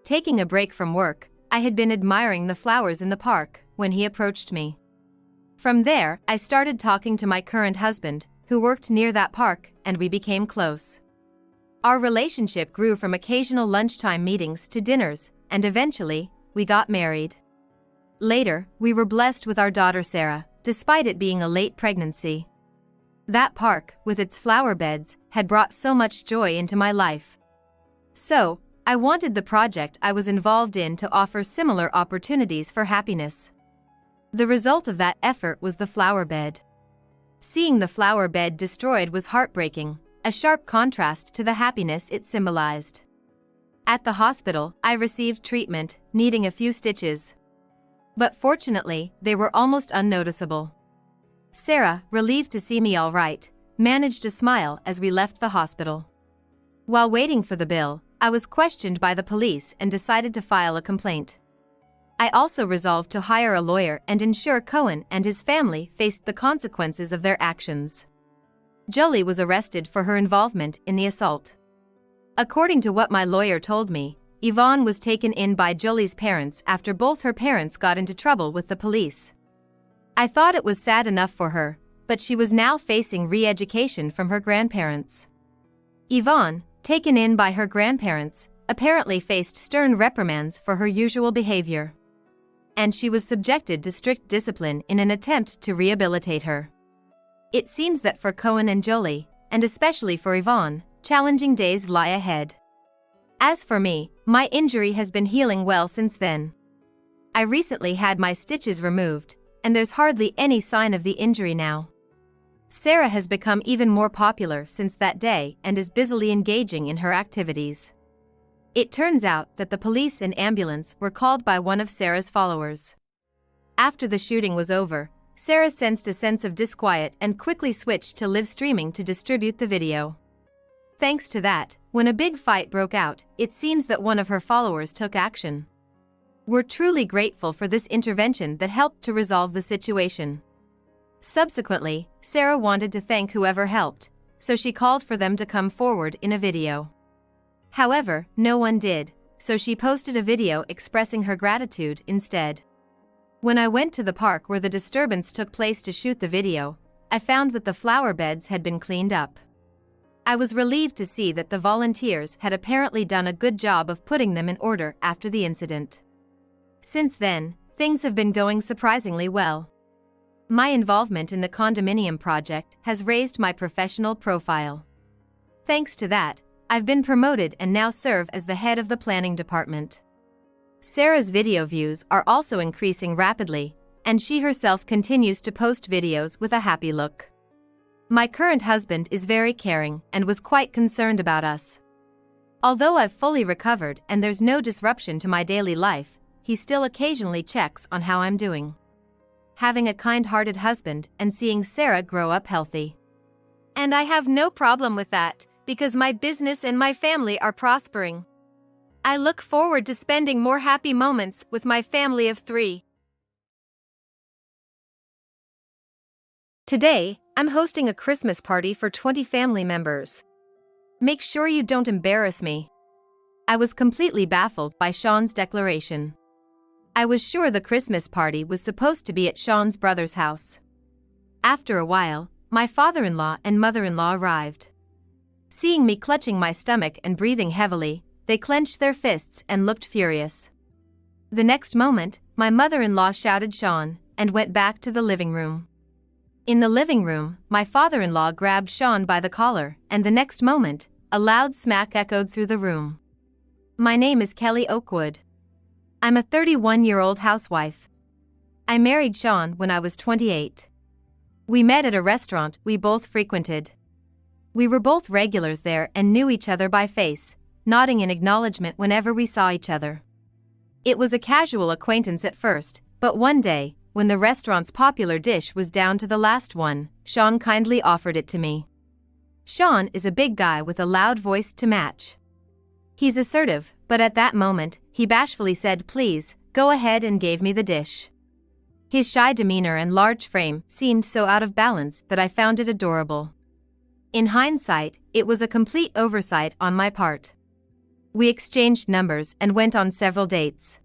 Taking a break from work, I had been admiring the flowers in the park when he approached me. From there, I started talking to my current husband, who worked near that park, and we became close. Our relationship grew from occasional lunchtime meetings to dinners, and eventually, we got married. Later, we were blessed with our daughter Sarah, despite it being a late pregnancy. That park, with its flower beds, had brought so much joy into my life. So, I wanted the project I was involved in to offer similar opportunities for happiness. The result of that effort was the flower bed. Seeing the flower bed destroyed was heartbreaking, a sharp contrast to the happiness it symbolized. At the hospital, I received treatment, needing a few stitches. But fortunately, they were almost unnoticeable. Sarah, relieved to see me all right, managed to smile as we left the hospital. While waiting for the bill, I was questioned by the police and decided to file a complaint. I also resolved to hire a lawyer and ensure Cohen and his family faced the consequences of their actions. Jolie was arrested for her involvement in the assault. According to what my lawyer told me, Yvonne was taken in by Jolie's parents after both her parents got into trouble with the police. I thought it was sad enough for her, but she was now facing re-education from her grandparents. Yvonne, taken in by her grandparents, apparently faced stern reprimands for her usual behavior. And she was subjected to strict discipline in an attempt to rehabilitate her. It seems that for Cohen and Jolie, and especially for Yvonne, challenging days lie ahead. As for me, my injury has been healing well since then. I recently had my stitches removed, and there's hardly any sign of the injury now. Sarah has become even more popular since that day and is busily engaging in her activities. It turns out that the police and ambulance were called by one of Sarah's followers. After the shooting was over, Sarah sensed a sense of disquiet and quickly switched to live streaming to distribute the video. Thanks to that, when a big fight broke out, it seems that one of her followers took action. We're truly grateful for this intervention that helped to resolve the situation. Subsequently, Sarah wanted to thank whoever helped, so she called for them to come forward in a video. However, no one did, so she posted a video expressing her gratitude instead. When I went to the park where the disturbance took place to shoot the video, I found that the flower beds had been cleaned up. I was relieved to see that the volunteers had apparently done a good job of putting them in order after the incident. Since then, things have been going surprisingly well. My involvement in the condominium project has raised my professional profile. Thanks to that, I've been promoted and now serve as the head of the planning department. Sarah's video views are also increasing rapidly, and she herself continues to post videos with a happy look. My current husband is very caring and was quite concerned about us. Although I've fully recovered and there's no disruption to my daily life, he still occasionally checks on how I'm doing. Having a kind-hearted husband and seeing Sarah grow up healthy. And I have no problem with that, because my business and my family are prospering. I look forward to spending more happy moments with my family of 3. Today, I'm hosting a Christmas party for 20 family members. Make sure you don't embarrass me. I was completely baffled by Sean's declaration. I was sure the Christmas party was supposed to be at Sean's brother's house. After a while, my father-in-law and mother-in-law arrived. Seeing me clutching my stomach and breathing heavily, they clenched their fists and looked furious. The next moment, my mother-in-law shouted Sean and went back to the living room. In the living room, my father-in-law grabbed Sean by the collar, and the next moment, a loud smack echoed through the room. My name is Kelly Oakwood. I'm a 31-year-old housewife. I married Sean when I was 28. We met at a restaurant we both frequented. We were both regulars there and knew each other by face, nodding in acknowledgement whenever we saw each other. It was a casual acquaintance at first, but one day, when the restaurant's popular dish was down to the last one, Sean kindly offered it to me. Sean is a big guy with a loud voice to match. He's assertive, but at that moment, he bashfully said please, go ahead and gave me the dish. His shy demeanor and large frame seemed so out of balance that I found it adorable. In hindsight, it was a complete oversight on my part. We exchanged numbers and went on several dates.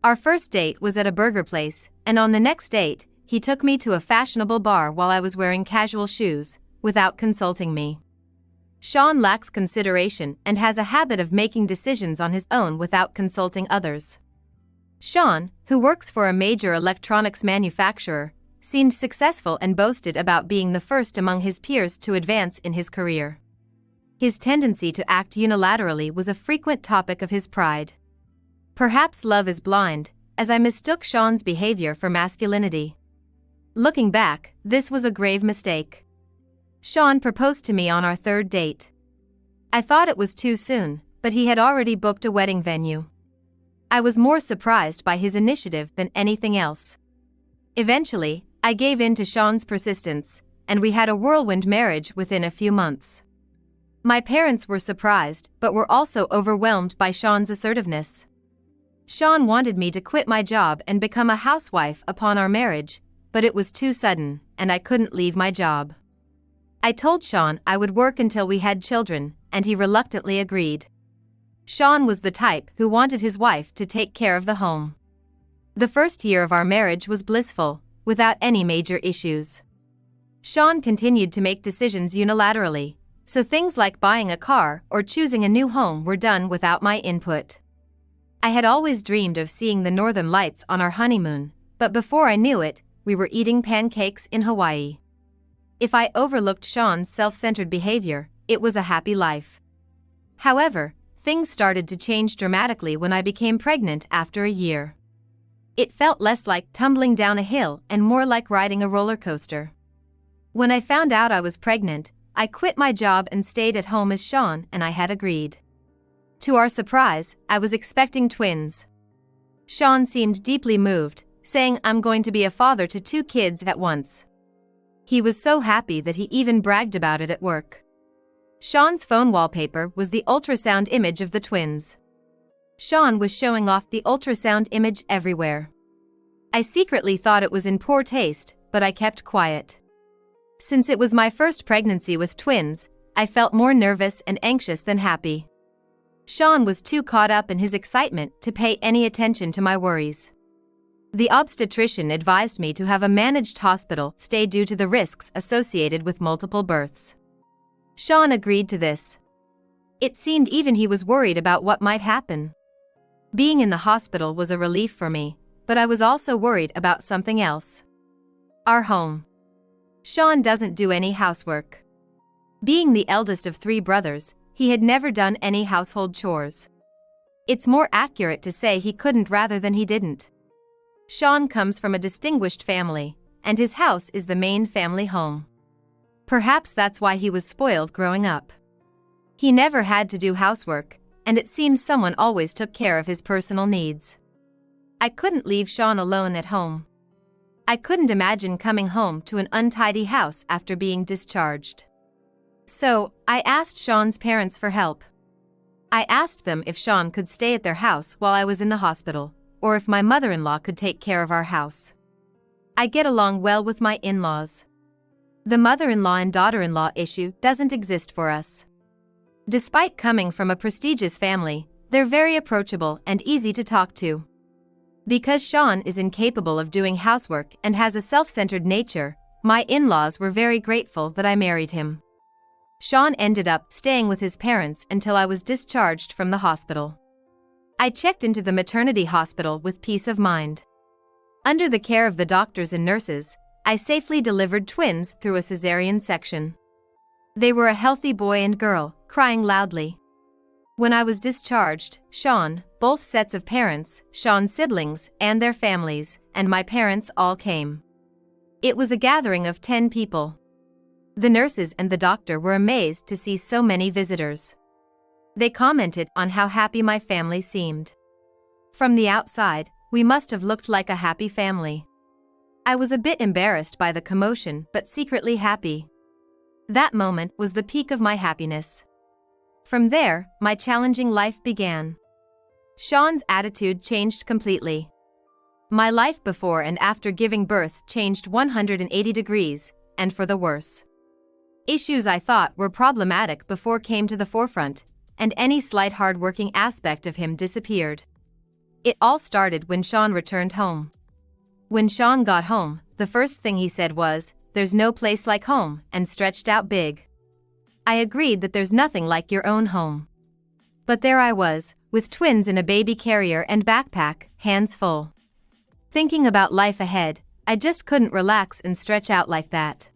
Our first date was at a burger place, and on the next date, he took me to a fashionable bar while I was wearing casual shoes, without consulting me. Sean lacks consideration and has a habit of making decisions on his own without consulting others. Sean, who works for a major electronics manufacturer, seemed successful and boasted about being the first among his peers to advance in his career. His tendency to act unilaterally was a frequent topic of his pride. Perhaps love is blind, as I mistook Sean's behavior for masculinity. Looking back, this was a grave mistake. Sean proposed to me on our third date. I thought it was too soon, but he had already booked a wedding venue. I was more surprised by his initiative than anything else. Eventually, I gave in to Sean's persistence, and we had a whirlwind marriage within a few months. My parents were surprised, but were also overwhelmed by Sean's assertiveness. Sean wanted me to quit my job and become a housewife upon our marriage, but it was too sudden, and I couldn't leave my job. I told Sean I would work until we had children, and he reluctantly agreed. Sean was the type who wanted his wife to take care of the home. The first year of our marriage was blissful, without any major issues. Sean continued to make decisions unilaterally, so things like buying a car or choosing a new home were done without my input. I had always dreamed of seeing the northern lights on our honeymoon, but before I knew it, we were eating pancakes in Hawaii. If I overlooked Sean's self-centered behavior, it was a happy life. However, things started to change dramatically when I became pregnant after a year. It felt less like tumbling down a hill and more like riding a roller coaster. When I found out I was pregnant, I quit my job and stayed at home as Sean and I had agreed. To our surprise, I was expecting twins. Sean seemed deeply moved, saying I'm going to be a father to 2 kids at once. He was so happy that he even bragged about it at work. Sean's phone wallpaper was the ultrasound image of the twins. Sean was showing off the ultrasound image everywhere. I secretly thought it was in poor taste, but I kept quiet. Since it was my first pregnancy with twins, I felt more nervous and anxious than happy. Sean was too caught up in his excitement to pay any attention to my worries. The obstetrician advised me to have a managed hospital stay due to the risks associated with multiple births. Sean agreed to this. It seemed even he was worried about what might happen. Being in the hospital was a relief for me, but I was also worried about something else. Our home. Sean doesn't do any housework. Being the eldest of 3 brothers, he had never done any household chores. It's more accurate to say he couldn't rather than he didn't. Sean comes from a distinguished family, and his house is the main family home. Perhaps that's why he was spoiled growing up. He never had to do housework, and it seems someone always took care of his personal needs. I couldn't leave Sean alone at home. I couldn't imagine coming home to an untidy house after being discharged. So, I asked Sean's parents for help. I asked them if Sean could stay at their house while I was in the hospital, or if my mother-in-law could take care of our house. I get along well with my in-laws. The mother-in-law and daughter-in-law issue doesn't exist for us. Despite coming from a prestigious family, they're very approachable and easy to talk to. Because Sean is incapable of doing housework and has a self-centered nature, my in-laws were very grateful that I married him. Sean ended up staying with his parents until I was discharged from the hospital. I checked into the maternity hospital with peace of mind. Under the care of the doctors and nurses, I safely delivered twins through a cesarean section. They were a healthy boy and girl, crying loudly. When I was discharged, Sean, both sets of parents, Sean's siblings and their families, and my parents all came. It was a gathering of 10 people. The nurses and the doctor were amazed to see so many visitors. They commented on how happy my family seemed. From the outside, we must have looked like a happy family. I was a bit embarrassed by the commotion but secretly happy. That moment was the peak of my happiness. From there, my challenging life began. Sean's attitude changed completely. My life before and after giving birth changed 180 degrees, and for the worse. Issues I thought were problematic before came to the forefront, and any slight hard-working aspect of him disappeared. It all started when Sean returned home. When Sean got home, the first thing he said was, "There's no place like home," and stretched out big. I agreed that there's nothing like your own home. But there I was, with twins in a baby carrier and backpack, hands full. Thinking about life ahead, I just couldn't relax and stretch out like that.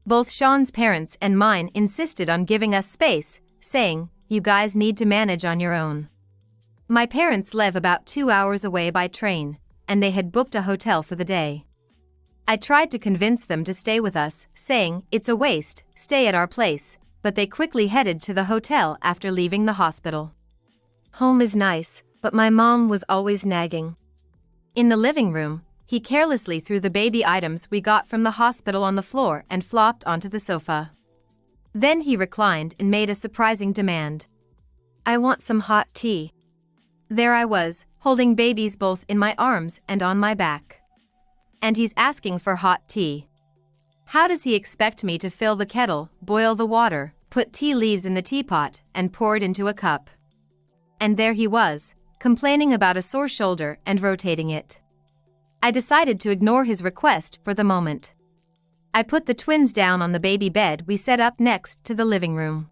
Both Sean's parents and mine insisted on giving us space, saying, "You guys need to manage on your own." My parents live about 2 hours away by train, and they had booked a hotel for the day. I tried to convince them to stay with us, saying, "It's a waste, stay at our place," but they quickly headed to the hotel after leaving the hospital. Home is nice, but my mom was always nagging. In the living room, he carelessly threw the baby items we got from the hospital on the floor and flopped onto the sofa. Then he reclined and made a surprising demand. "I want some hot tea." There I was, holding babies both in my arms and on my back. And he's asking for hot tea. How does he expect me to fill the kettle, boil the water, put tea leaves in the teapot, and pour it into a cup? And there he was, complaining about a sore shoulder and rotating it. I decided to ignore his request for the moment. I put the twins down on the baby bed we set up next to the living room.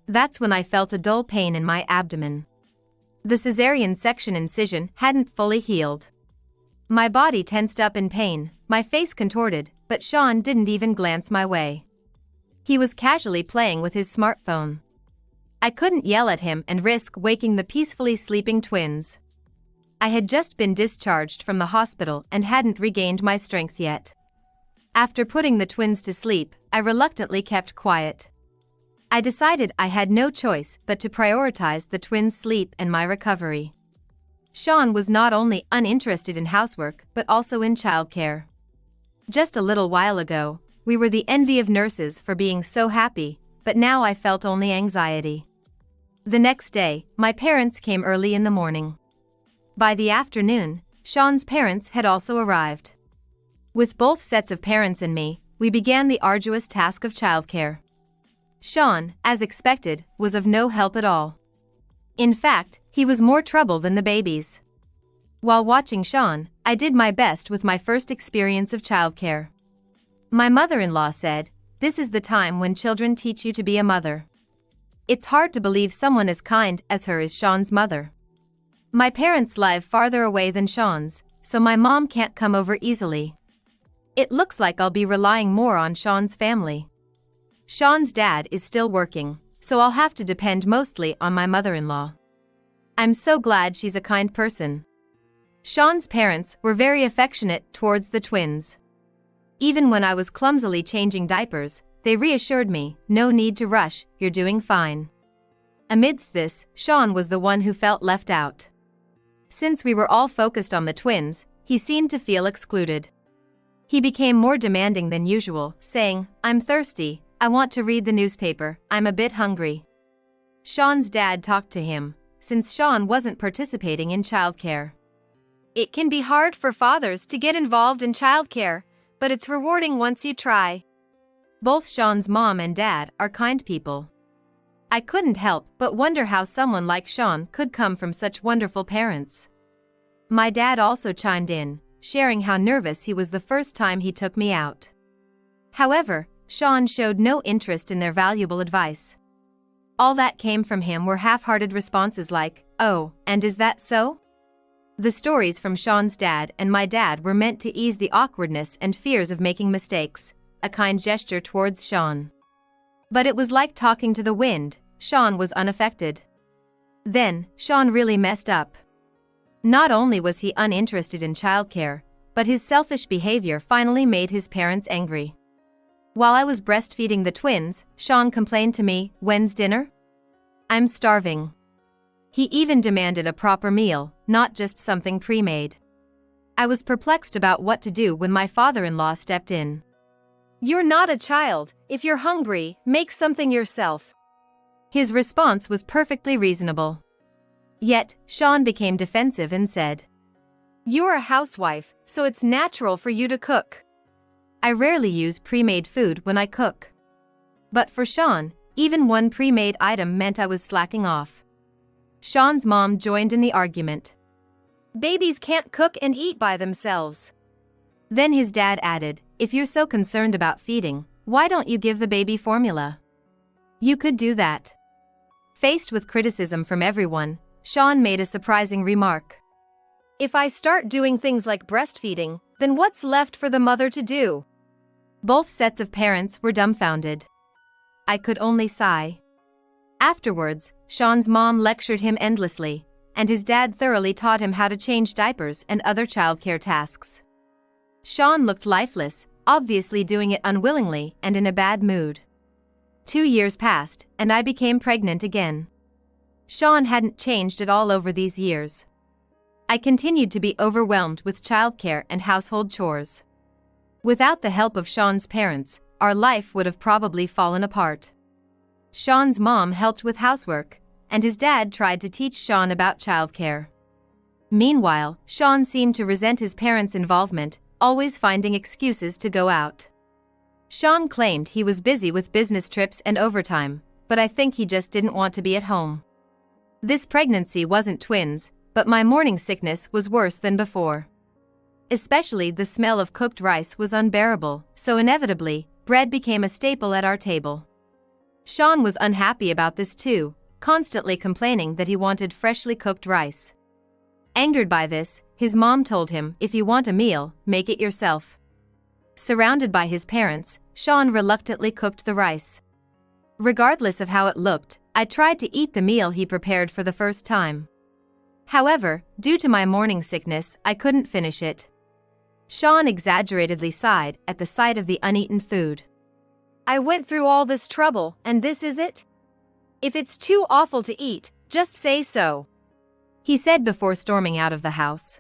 That's when I felt a dull pain in my abdomen. The cesarean section incision hadn't fully healed. My body tensed up in pain, my face contorted, but Sean didn't even glance my way. He was casually playing with his smartphone. I couldn't yell at him and risk waking the peacefully sleeping twins. I had just been discharged from the hospital and hadn't regained my strength yet. After putting the twins to sleep, I reluctantly kept quiet. I decided I had no choice but to prioritize the twins' sleep and my recovery. Sean was not only uninterested in housework but also in childcare. Just a little while ago, we were the envy of nurses for being so happy, but now I felt only anxiety. The next day, my parents came early in the morning. By the afternoon, Sean's parents had also arrived. With both sets of parents and me, we began the arduous task of childcare. Sean, as expected, was of no help at all. In fact, he was more trouble than the babies. While watching Sean, I did my best with my first experience of childcare. My mother-in-law said, "This is the time when children teach you to be a mother." It's hard to believe someone as kind as her is Sean's mother. My parents live farther away than Sean's, so my mom can't come over easily. It looks like I'll be relying more on Sean's family. Sean's dad is still working, so I'll have to depend mostly on my mother-in-law. I'm so glad she's a kind person. Sean's parents were very affectionate towards the twins. Even when I was clumsily changing diapers, they reassured me, "No need to rush, you're doing fine." Amidst this, Sean was the one who felt left out. Since we were all focused on the twins, he seemed to feel excluded. He became more demanding than usual, saying, "I'm thirsty, I want to read the newspaper, I'm a bit hungry." Sean's dad talked to him, since Sean wasn't participating in childcare. It can be hard for fathers to get involved in childcare, but it's rewarding once you try. Both Sean's mom and dad are kind people. I couldn't help but wonder how someone like Sean could come from such wonderful parents. My dad also chimed in, sharing how nervous he was the first time he took me out. However, Sean showed no interest in their valuable advice. All that came from him were half-hearted responses like, "Oh, and is that so?" The stories from Sean's dad and my dad were meant to ease the awkwardness and fears of making mistakes, a kind gesture towards Sean. But it was like talking to the wind, Sean was unaffected. Then, Sean really messed up. Not only was he uninterested in childcare, but his selfish behavior finally made his parents angry. While I was breastfeeding the twins, Sean complained to me, "When's dinner? I'm starving." He even demanded a proper meal, not just something pre-made. I was perplexed about what to do when my father-in-law stepped in. "You're not a child, if you're hungry, make something yourself." His response was perfectly reasonable. Yet, Sean became defensive and said, "You're a housewife, so it's natural for you to cook. I rarely use pre-made food when I cook." But for Sean, even one pre-made item meant I was slacking off. Sean's mom joined in the argument. "Babies can't cook and eat by themselves." Then his dad added, "If you're so concerned about feeding, why don't you give the baby formula? You could do that." Faced with criticism from everyone, Sean made a surprising remark. "If I start doing things like breastfeeding, then what's left for the mother to do?" Both sets of parents were dumbfounded. I could only sigh. Afterwards, Sean's mom lectured him endlessly, and his dad thoroughly taught him how to change diapers and other childcare tasks. Sean looked lifeless, obviously doing it unwillingly and in a bad mood. 2 years passed, and I became pregnant again. Sean hadn't changed at all over these years. I continued to be overwhelmed with childcare and household chores. Without the help of Sean's parents, our life would have probably fallen apart. Sean's mom helped with housework, and his dad tried to teach Sean about childcare. Meanwhile, Sean seemed to resent his parents' involvement, always finding excuses to go out. Sean claimed he was busy with business trips and overtime, but I think he just didn't want to be at home. This pregnancy wasn't twins, but my morning sickness was worse than before. Especially the smell of cooked rice was unbearable, so inevitably, bread became a staple at our table. Sean was unhappy about this too, constantly complaining that he wanted freshly cooked rice. Angered by this, his mom told him, "If you want a meal, make it yourself." Surrounded by his parents, Sean reluctantly cooked the rice. Regardless of how it looked, I tried to eat the meal he prepared for the first time. However, due to my morning sickness, I couldn't finish it. Sean exaggeratedly sighed at the sight of the uneaten food. "I went through all this trouble, and this is it? If it's too awful to eat, just say so," he said before storming out of the house.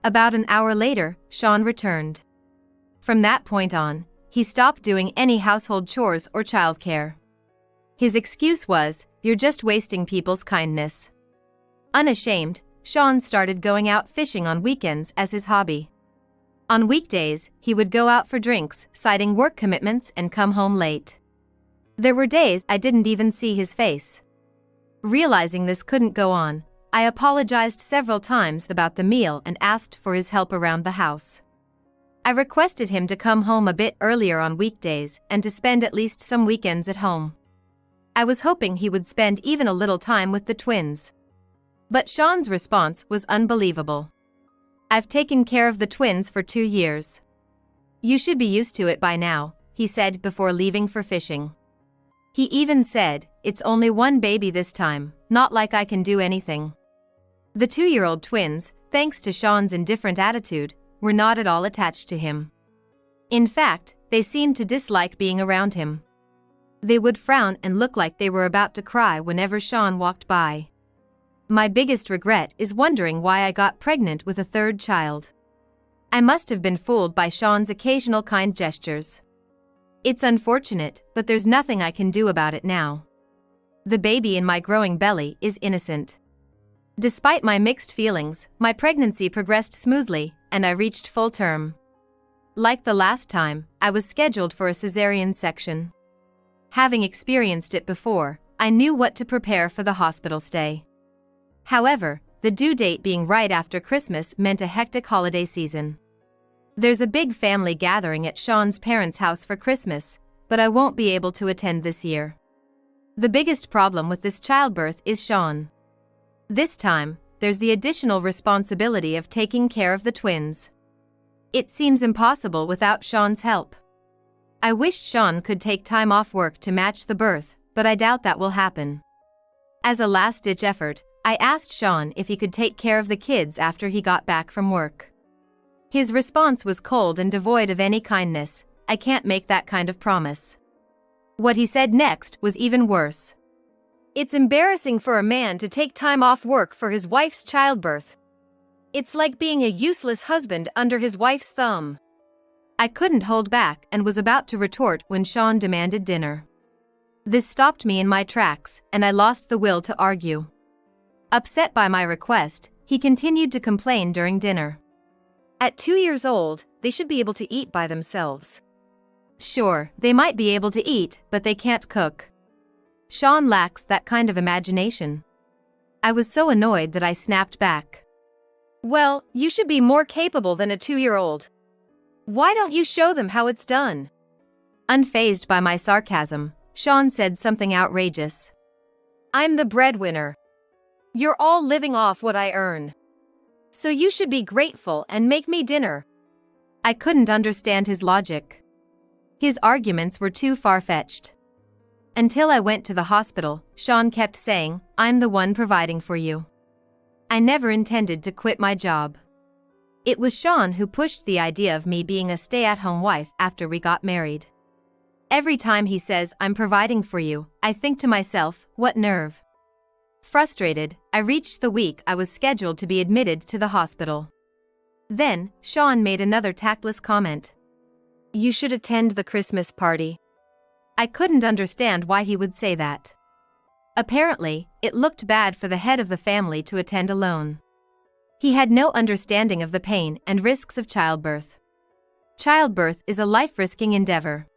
About an hour later, Sean returned. From that point on, he stopped doing any household chores or childcare. His excuse was, "You're just wasting people's kindness." Unashamed, Sean started going out fishing on weekends as his hobby. On weekdays, he would go out for drinks, citing work commitments, and come home late. There were days I didn't even see his face. Realizing this couldn't go on, I apologized several times about the meal and asked for his help around the house. I requested him to come home a bit earlier on weekdays and to spend at least some weekends at home. I was hoping he would spend even a little time with the twins. But Sean's response was unbelievable. "I've taken care of the twins for 2 years. You should be used to it by now," he said before leaving for fishing. He even said, "It's only one baby this time, not like I can do anything." The 2-year-old twins, thanks to Sean's indifferent attitude, were not at all attached to him. In fact, they seemed to dislike being around him. They would frown and look like they were about to cry whenever Sean walked by. My biggest regret is wondering why I got pregnant with a 3rd child. I must have been fooled by Sean's occasional kind gestures. It's unfortunate, but there's nothing I can do about it now. The baby in my growing belly is innocent. Despite my mixed feelings, my pregnancy progressed smoothly, and I reached full term. Like the last time, I was scheduled for a cesarean section. Having experienced it before, I knew what to prepare for the hospital stay. However, the due date being right after Christmas meant a hectic holiday season. There's a big family gathering at Sean's parents' house for Christmas, but I won't be able to attend this year. The biggest problem with this childbirth is Sean. This time, there's the additional responsibility of taking care of the twins. It seems impossible without Sean's help. I wished Sean could take time off work to match the birth, but I doubt that will happen. As a last-ditch effort, I asked Sean if he could take care of the kids after he got back from work. His response was cold and devoid of any kindness. "I can't make that kind of promise." What he said next was even worse. "It's embarrassing for a man to take time off work for his wife's childbirth. It's like being a useless husband under his wife's thumb." I couldn't hold back and was about to retort when Sean demanded dinner. This stopped me in my tracks, and I lost the will to argue. Upset by my request, he continued to complain during dinner. At 2 years old, they should be able to eat by themselves. Sure, they might be able to eat, but they can't cook. Sean lacks that kind of imagination. I was so annoyed that I snapped back. Well, you should be more capable than a 2-year-old. Why don't you show them how it's done? Unfazed by my sarcasm, Sean said something outrageous. I'm the breadwinner. You're all living off what I earn. So you should be grateful and make me dinner. I couldn't understand his logic. His arguments were too far-fetched. Until I went to the hospital, Sean kept saying, I'm the one providing for you. I never intended to quit my job. It was Sean who pushed the idea of me being a stay-at-home wife after we got married. Every time he says, I'm providing for you, I think to myself, what nerve. Frustrated, I reached the week I was scheduled to be admitted to the hospital. Then, Sean made another tactless comment. You should attend the Christmas party. I couldn't understand why he would say that. Apparently, it looked bad for the head of the family to attend alone. He had no understanding of the pain and risks of childbirth. Childbirth is a life-risking endeavor.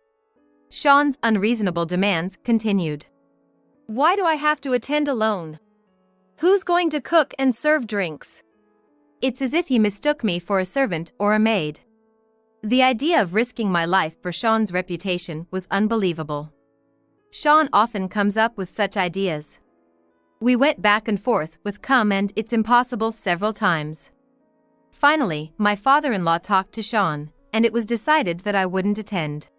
Sean's unreasonable demands continued. Why do I have to attend alone? Who's going to cook and serve drinks? It's as if he mistook me for a servant or a maid. The idea of risking my life for Sean's reputation was unbelievable. Sean often comes up with such ideas. We went back and forth with come and it's impossible several times. Finally, my father-in-law talked to Sean, and it was decided that I wouldn't attend.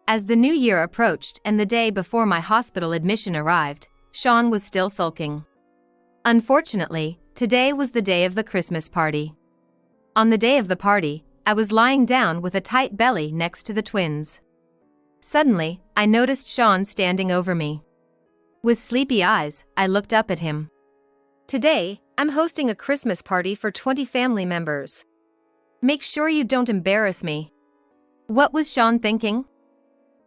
As the new year approached and the day before my hospital admission arrived, Sean was still sulking. Unfortunately, today was the day of the Christmas party. On the day of the party, I was lying down with a tight belly next to the twins. Suddenly, I noticed Sean standing over me. With sleepy eyes, I looked up at him. Today, I'm hosting a Christmas party for 20 family members. Make sure you don't embarrass me. What was Sean thinking?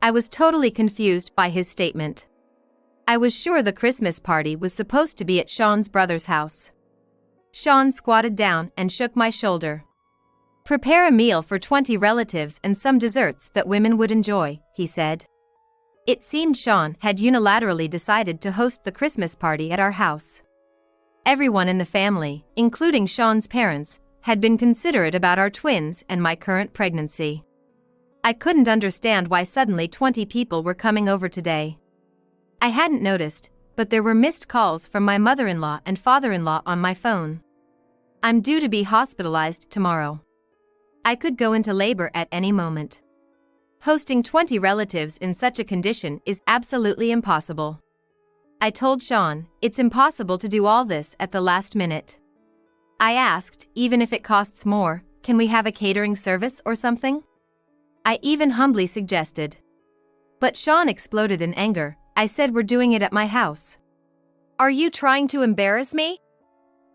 I was totally confused by his statement. I was sure the Christmas party was supposed to be at Sean's brother's house. Sean squatted down and shook my shoulder. Prepare a meal for 20 relatives and some desserts that women would enjoy, he said. It seemed Sean had unilaterally decided to host the Christmas party at our house. Everyone in the family, including Sean's parents, had been considerate about our twins and my current pregnancy. I couldn't understand why suddenly 20 people were coming over today. I hadn't noticed, but there were missed calls from my mother-in-law and father-in-law on my phone. I'm due to be hospitalized tomorrow. I could go into labor at any moment. Hosting 20 relatives in such a condition is absolutely impossible. I told Sean, it's impossible to do all this at the last minute. I asked, even if it costs more, can we have a catering service or something? I even humbly suggested. But Sean exploded in anger. I said we're doing it at my house. Are you trying to embarrass me?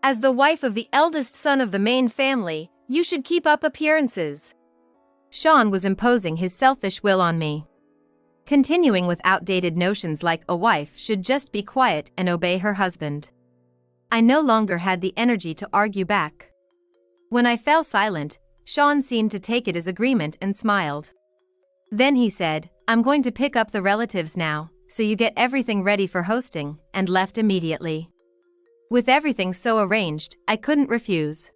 As the wife of the eldest son of the main family, you should keep up appearances. Sean was imposing his selfish will on me. Continuing with outdated notions like a wife should just be quiet and obey her husband. I no longer had the energy to argue back. When I fell silent, Sean seemed to take it as agreement and smiled. Then he said, I'm going to pick up the relatives now, so you get everything ready for hosting, and left immediately. With everything so arranged, I couldn't refuse.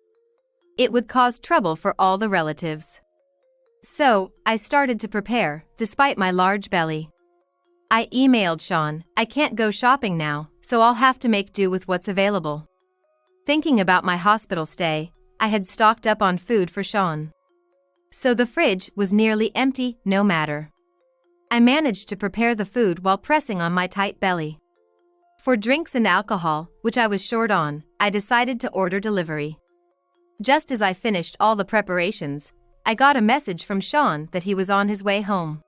It would cause trouble for all the relatives. So, I started to prepare, despite my large belly. I emailed Sean, I can't go shopping now, so I'll have to make do with what's available. Thinking about my hospital stay, I had stocked up on food for Sean. So the fridge was nearly empty, no matter. I managed to prepare the food while pressing on my tight belly. For drinks and alcohol, which I was short on, I decided to order delivery. Just as I finished all the preparations, I got a message from Sean that he was on his way home.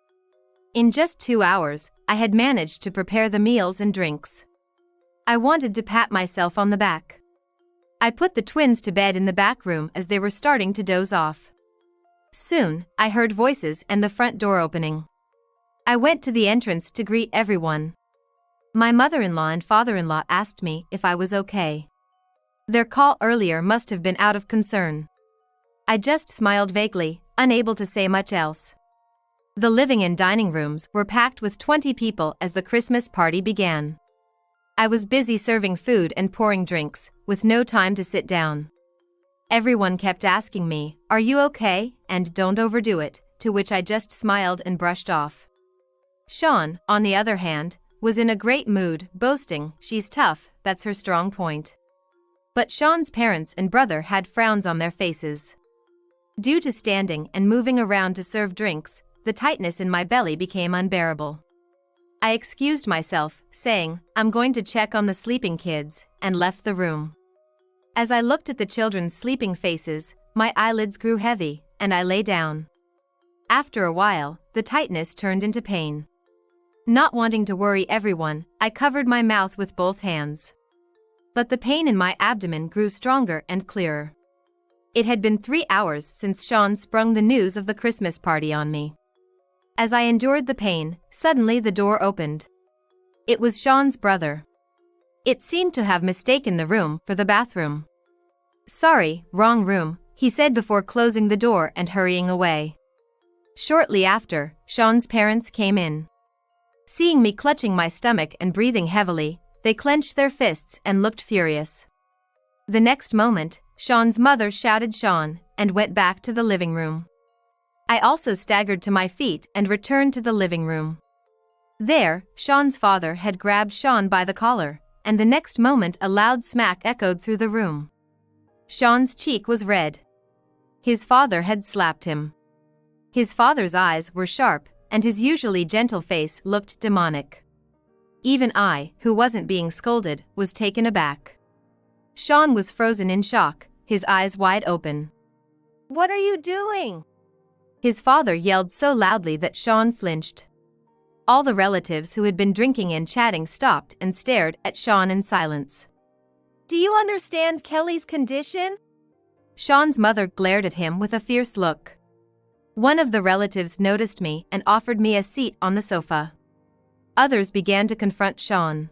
In just 2 hours, I had managed to prepare the meals and drinks. I wanted to pat myself on the back. I put the twins to bed in the back room as they were starting to doze off. Soon, I heard voices and the front door opening. I went to the entrance to greet everyone. My mother-in-law and father-in-law asked me if I was okay. Their call earlier must have been out of concern. I just smiled vaguely, unable to say much else. The living and dining rooms were packed with 20 people as the Christmas party began. I was busy serving food and pouring drinks, with no time to sit down. Everyone kept asking me, "Are you okay?" and "Don't overdo it," to which I just smiled and brushed off. Sean, on the other hand, was in a great mood, boasting, "She's tough, that's her strong point." But Sean's parents and brother had frowns on their faces. Due to standing and moving around to serve drinks, the tightness in my belly became unbearable. I excused myself, saying, "I'm going to check on the sleeping kids," and left the room. As I looked at the children's sleeping faces, my eyelids grew heavy, and I lay down. After a while, the tightness turned into pain. Not wanting to worry everyone, I covered my mouth with both hands. But the pain in my abdomen grew stronger and clearer. It had been 3 hours since Sean sprung the news of the Christmas party on me. As I endured the pain, suddenly the door opened. It was Sean's brother. It seemed to have mistaken the room for the bathroom. "Sorry, wrong room," he said before closing the door and hurrying away. Shortly after, Sean's parents came in. Seeing me clutching my stomach and breathing heavily, they clenched their fists and looked furious. The next moment, Sean's mother shouted Sean and went back to the living room. I also staggered to my feet and returned to the living room. There, Sean's father had grabbed Sean by the collar, and the next moment a loud smack echoed through the room. Sean's cheek was red. His father had slapped him. His father's eyes were sharp, and his usually gentle face looked demonic. Even I, who wasn't being scolded, was taken aback. Sean was frozen in shock, his eyes wide open. "What are you doing?" His father yelled so loudly that Sean flinched. All the relatives who had been drinking and chatting stopped and stared at Sean in silence. "Do you understand Kelly's condition?" Sean's mother glared at him with a fierce look. One of the relatives noticed me and offered me a seat on the sofa. Others began to confront Sean.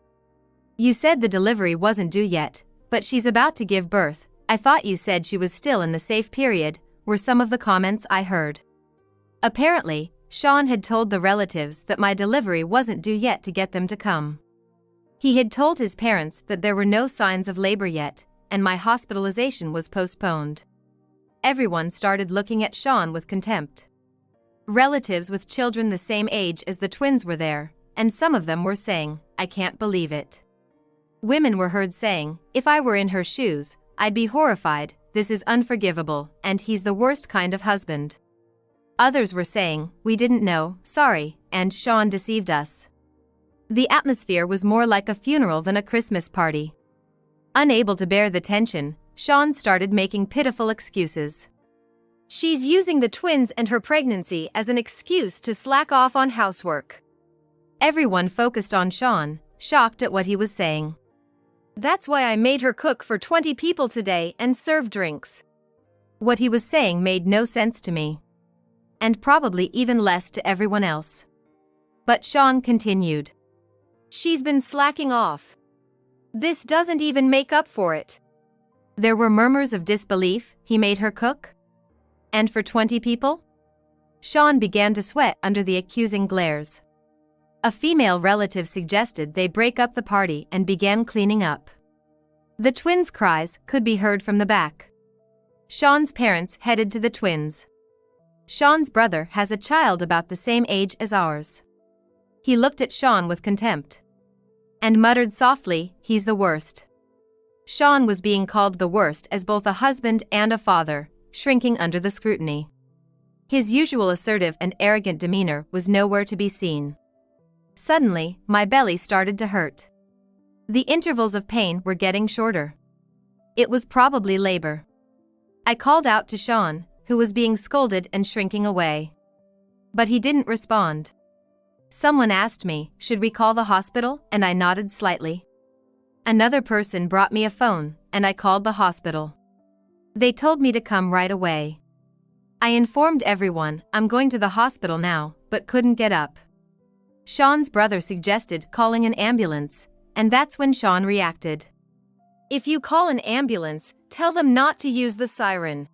"You said the delivery wasn't due yet, but she's about to give birth. I thought you said she was still in the safe period," were some of the comments I heard. Apparently, Sean had told the relatives that my delivery wasn't due yet to get them to come. He had told his parents that there were no signs of labor yet, and my hospitalization was postponed. Everyone started looking at Sean with contempt. Relatives with children the same age as the twins were there, and some of them were saying, "I can't believe it." Women were heard saying, "If I were in her shoes, I'd be horrified, this is unforgivable, and he's the worst kind of husband." Others were saying, "We didn't know, sorry, and Sean deceived us." The atmosphere was more like a funeral than a Christmas party. Unable to bear the tension, Sean started making pitiful excuses. "She's using the twins and her pregnancy as an excuse to slack off on housework." Everyone focused on Sean, shocked at what he was saying. "That's why I made her cook for 20 people today and serve drinks." What he was saying made no sense to me. And probably even less to everyone else. But Sean continued. "She's been slacking off. This doesn't even make up for it." There were murmurs of disbelief. He made her cook? And for 20 people? Sean began to sweat under the accusing glares. A female relative suggested they break up the party and began cleaning up. The twins' cries could be heard from the back. Sean's parents headed to the twins. Sean's brother has a child about the same age as ours. He looked at Sean with contempt. And muttered softly, "He's the worst." Sean was being called the worst as both a husband and a father, shrinking under the scrutiny. His usual assertive and arrogant demeanor was nowhere to be seen. Suddenly, my belly started to hurt. The intervals of pain were getting shorter. It was probably labor. I called out to Sean, who was being scolded and shrinking away. But he didn't respond. Someone asked me, "Should we call the hospital?" and I nodded slightly. Another person brought me a phone, and I called the hospital. They told me to come right away. I informed everyone, "I'm going to the hospital now," but couldn't get up. Sean's brother suggested calling an ambulance, and that's when Sean reacted. If you call an ambulance, tell them not to use the siren.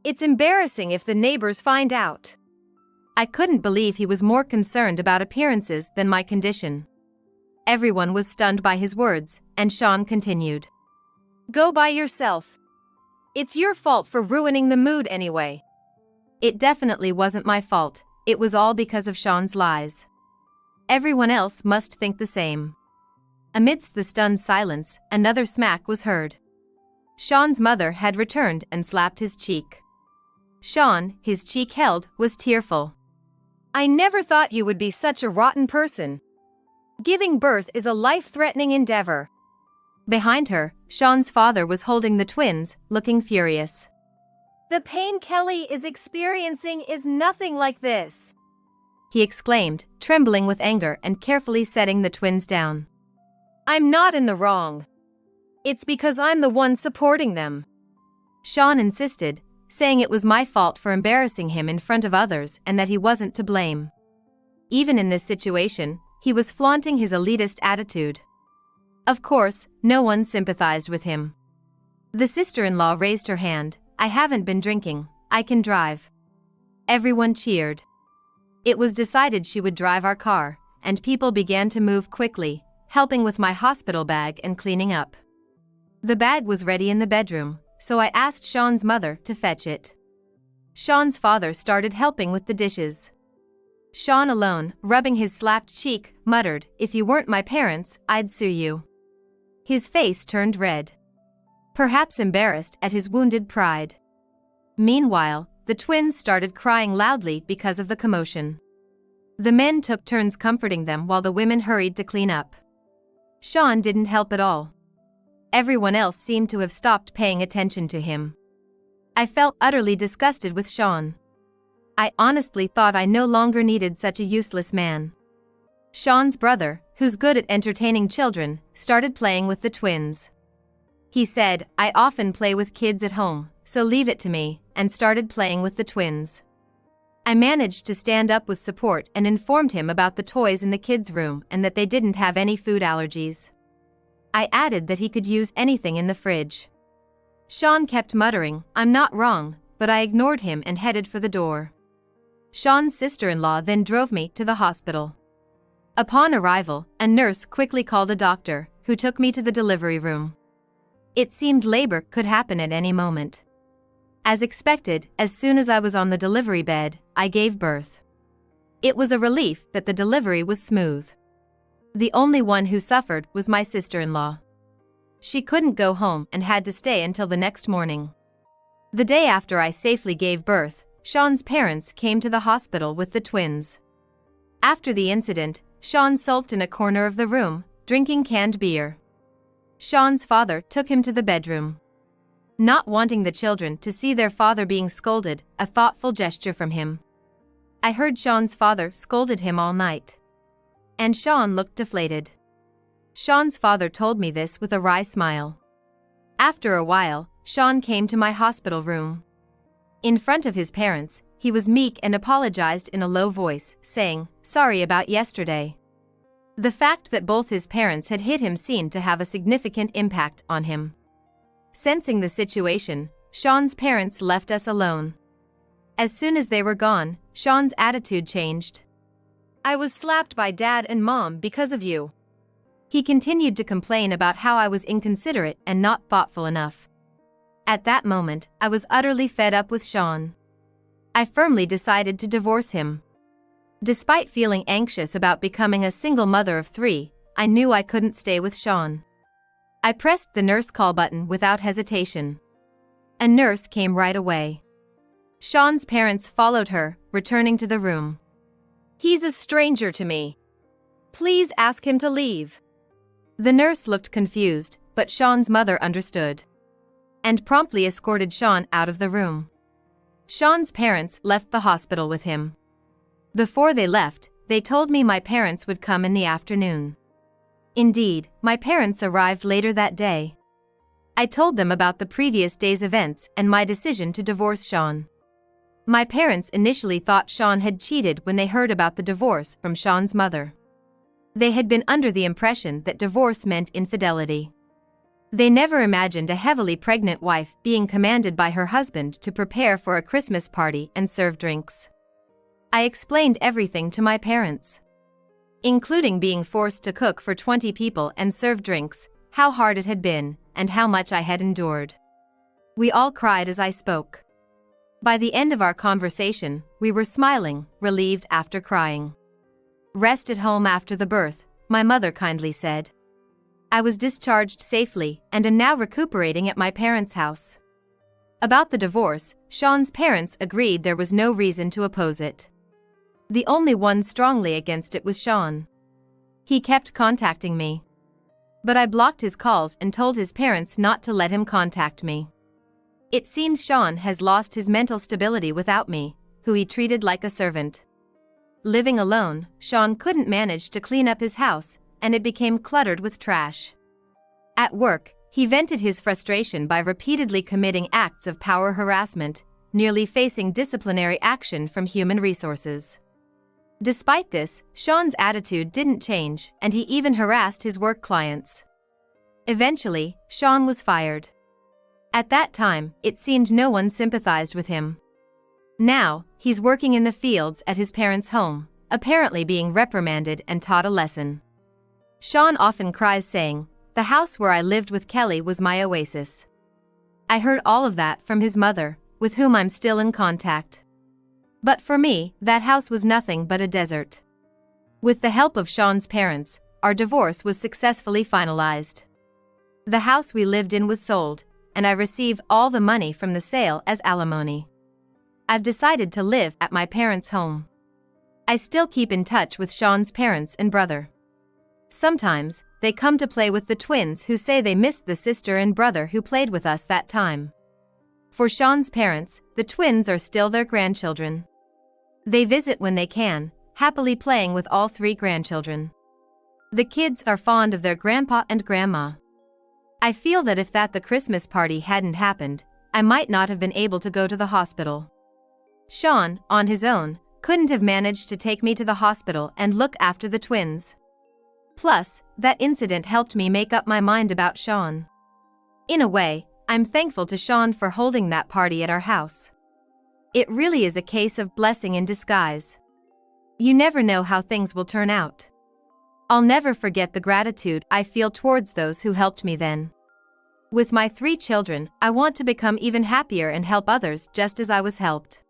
It's embarrassing if the neighbors find out. I couldn't believe he was more concerned about appearances than my condition. Everyone was stunned by his words, and Sean continued. Go by yourself. It's your fault for ruining the mood anyway. It definitely wasn't my fault, it was all because of Sean's lies. Everyone else must think the same. Amidst the stunned silence, another smack was heard. Sean's mother had returned and slapped his cheek. Sean, his cheek held, was tearful. I never thought you would be such a rotten person. Giving birth is a life-threatening endeavor. Behind her, Sean's father was holding the twins, looking furious. The pain Kelly is experiencing is nothing like this, he exclaimed, trembling with anger and carefully setting the twins down. I'm not in the wrong. It's because I'm the one supporting them, Sean insisted, saying it was my fault for embarrassing him in front of others and that he wasn't to blame. Even in this situation, he was flaunting his elitist attitude. Of course, no one sympathized with him. The sister-in-law raised her hand. I haven't been drinking, I can drive. Everyone cheered. It was decided she would drive our car, and people began to move quickly, helping with my hospital bag and cleaning up. The bag was ready in the bedroom, so I asked Sean's mother to fetch it. Sean's father started helping with the dishes. Sean alone, rubbing his slapped cheek, muttered, If you weren't my parents, I'd sue you. His face turned red. Perhaps embarrassed at his wounded pride. Meanwhile, the twins started crying loudly because of the commotion. The men took turns comforting them while the women hurried to clean up. Sean didn't help at all. Everyone else seemed to have stopped paying attention to him. I felt utterly disgusted with Sean. I honestly thought I no longer needed such a useless man. Sean's brother, who's good at entertaining children, started playing with the twins. He said, I often play with kids at home, so leave it to me, and started playing with the twins. I managed to stand up with support and informed him about the toys in the kids' room and that they didn't have any food allergies. I added that he could use anything in the fridge. Sean kept muttering, I'm not wrong, but I ignored him and headed for the door. Sean's sister-in-law then drove me to the hospital. Upon arrival, a nurse quickly called a doctor, who took me to the delivery room. It seemed labor could happen at any moment. As expected, as soon as I was on the delivery bed, I gave birth. It was a relief that the delivery was smooth. The only one who suffered was my sister-in-law. She couldn't go home and had to stay until the next morning. The day after I safely gave birth, Sean's parents came to the hospital with the twins. After the incident, Sean sulked in a corner of the room, drinking canned beer. Sean's father took him to the bedroom. Not wanting the children to see their father being scolded, a thoughtful gesture from him. I heard Sean's father scolded him all night. And Sean looked deflated. Sean's father told me this with a wry smile. After a while, Sean came to my hospital room. In front of his parents, he was meek and apologized in a low voice, saying, Sorry about yesterday. The fact that both his parents had hit him seemed to have a significant impact on him. Sensing the situation, Sean's parents left us alone. As soon as they were gone, Sean's attitude changed. I was slapped by Dad and Mom because of you. He continued to complain about how I was inconsiderate and not thoughtful enough. At that moment, I was utterly fed up with Sean. I firmly decided to divorce him. Despite feeling anxious about becoming a single mother of 3, I knew I couldn't stay with Sean. I pressed the nurse call button without hesitation. A nurse came right away. Sean's parents followed her, returning to the room. He's a stranger to me. Please ask him to leave. The nurse looked confused, but Sean's mother understood. And promptly escorted Sean out of the room. Sean's parents left the hospital with him. Before they left, they told me my parents would come in the afternoon. Indeed, my parents arrived later that day. I told them about the previous day's events and my decision to divorce Sean. My parents initially thought Sean had cheated when they heard about the divorce from Sean's mother. They had been under the impression that divorce meant infidelity. They never imagined a heavily pregnant wife being commanded by her husband to prepare for a Christmas party and serve drinks. I explained everything to my parents, including being forced to cook for 20 people and serve drinks, how hard it had been, and how much I had endured. We all cried as I spoke. By the end of our conversation, we were smiling, relieved after crying. "Rest at home after the birth," my mother kindly said. I was discharged safely and am now recuperating at my parents' house. About the divorce, Sean's parents agreed there was no reason to oppose it. The only one strongly against it was Sean. He kept contacting me, but I blocked his calls and told his parents not to let him contact me. It seems Sean has lost his mental stability without me, who he treated like a servant. Living alone, Sean couldn't manage to clean up his house, and it became cluttered with trash. At work, he vented his frustration by repeatedly committing acts of power harassment, nearly facing disciplinary action from human resources. Despite this, Sean's attitude didn't change, and he even harassed his work clients. Eventually, Sean was fired. At that time, it seemed no one sympathized with him. Now, he's working in the fields at his parents' home, apparently being reprimanded and taught a lesson. Sean often cries saying, "The house where I lived with Kelly was my oasis." I heard all of that from his mother, with whom I'm still in contact. But for me, that house was nothing but a desert. With the help of Sean's parents, our divorce was successfully finalized. The house we lived in was sold, and I receive all the money from the sale as alimony. I've decided to live at my parents' home. I still keep in touch with Sean's parents and brother. Sometimes, they come to play with the twins who say they missed the sister and brother who played with us that time. For Sean's parents, the twins are still their grandchildren. They visit when they can, happily playing with all 3 grandchildren. The kids are fond of their grandpa and grandma. I feel that if the Christmas party hadn't happened, I might not have been able to go to the hospital. Sean, on his own, couldn't have managed to take me to the hospital and look after the twins. Plus, that incident helped me make up my mind about Sean. In a way, I'm thankful to Sean for holding that party at our house. It really is a case of blessing in disguise. You never know how things will turn out. I'll never forget the gratitude I feel towards those who helped me then. With my 3 children, I want to become even happier and help others just as I was helped.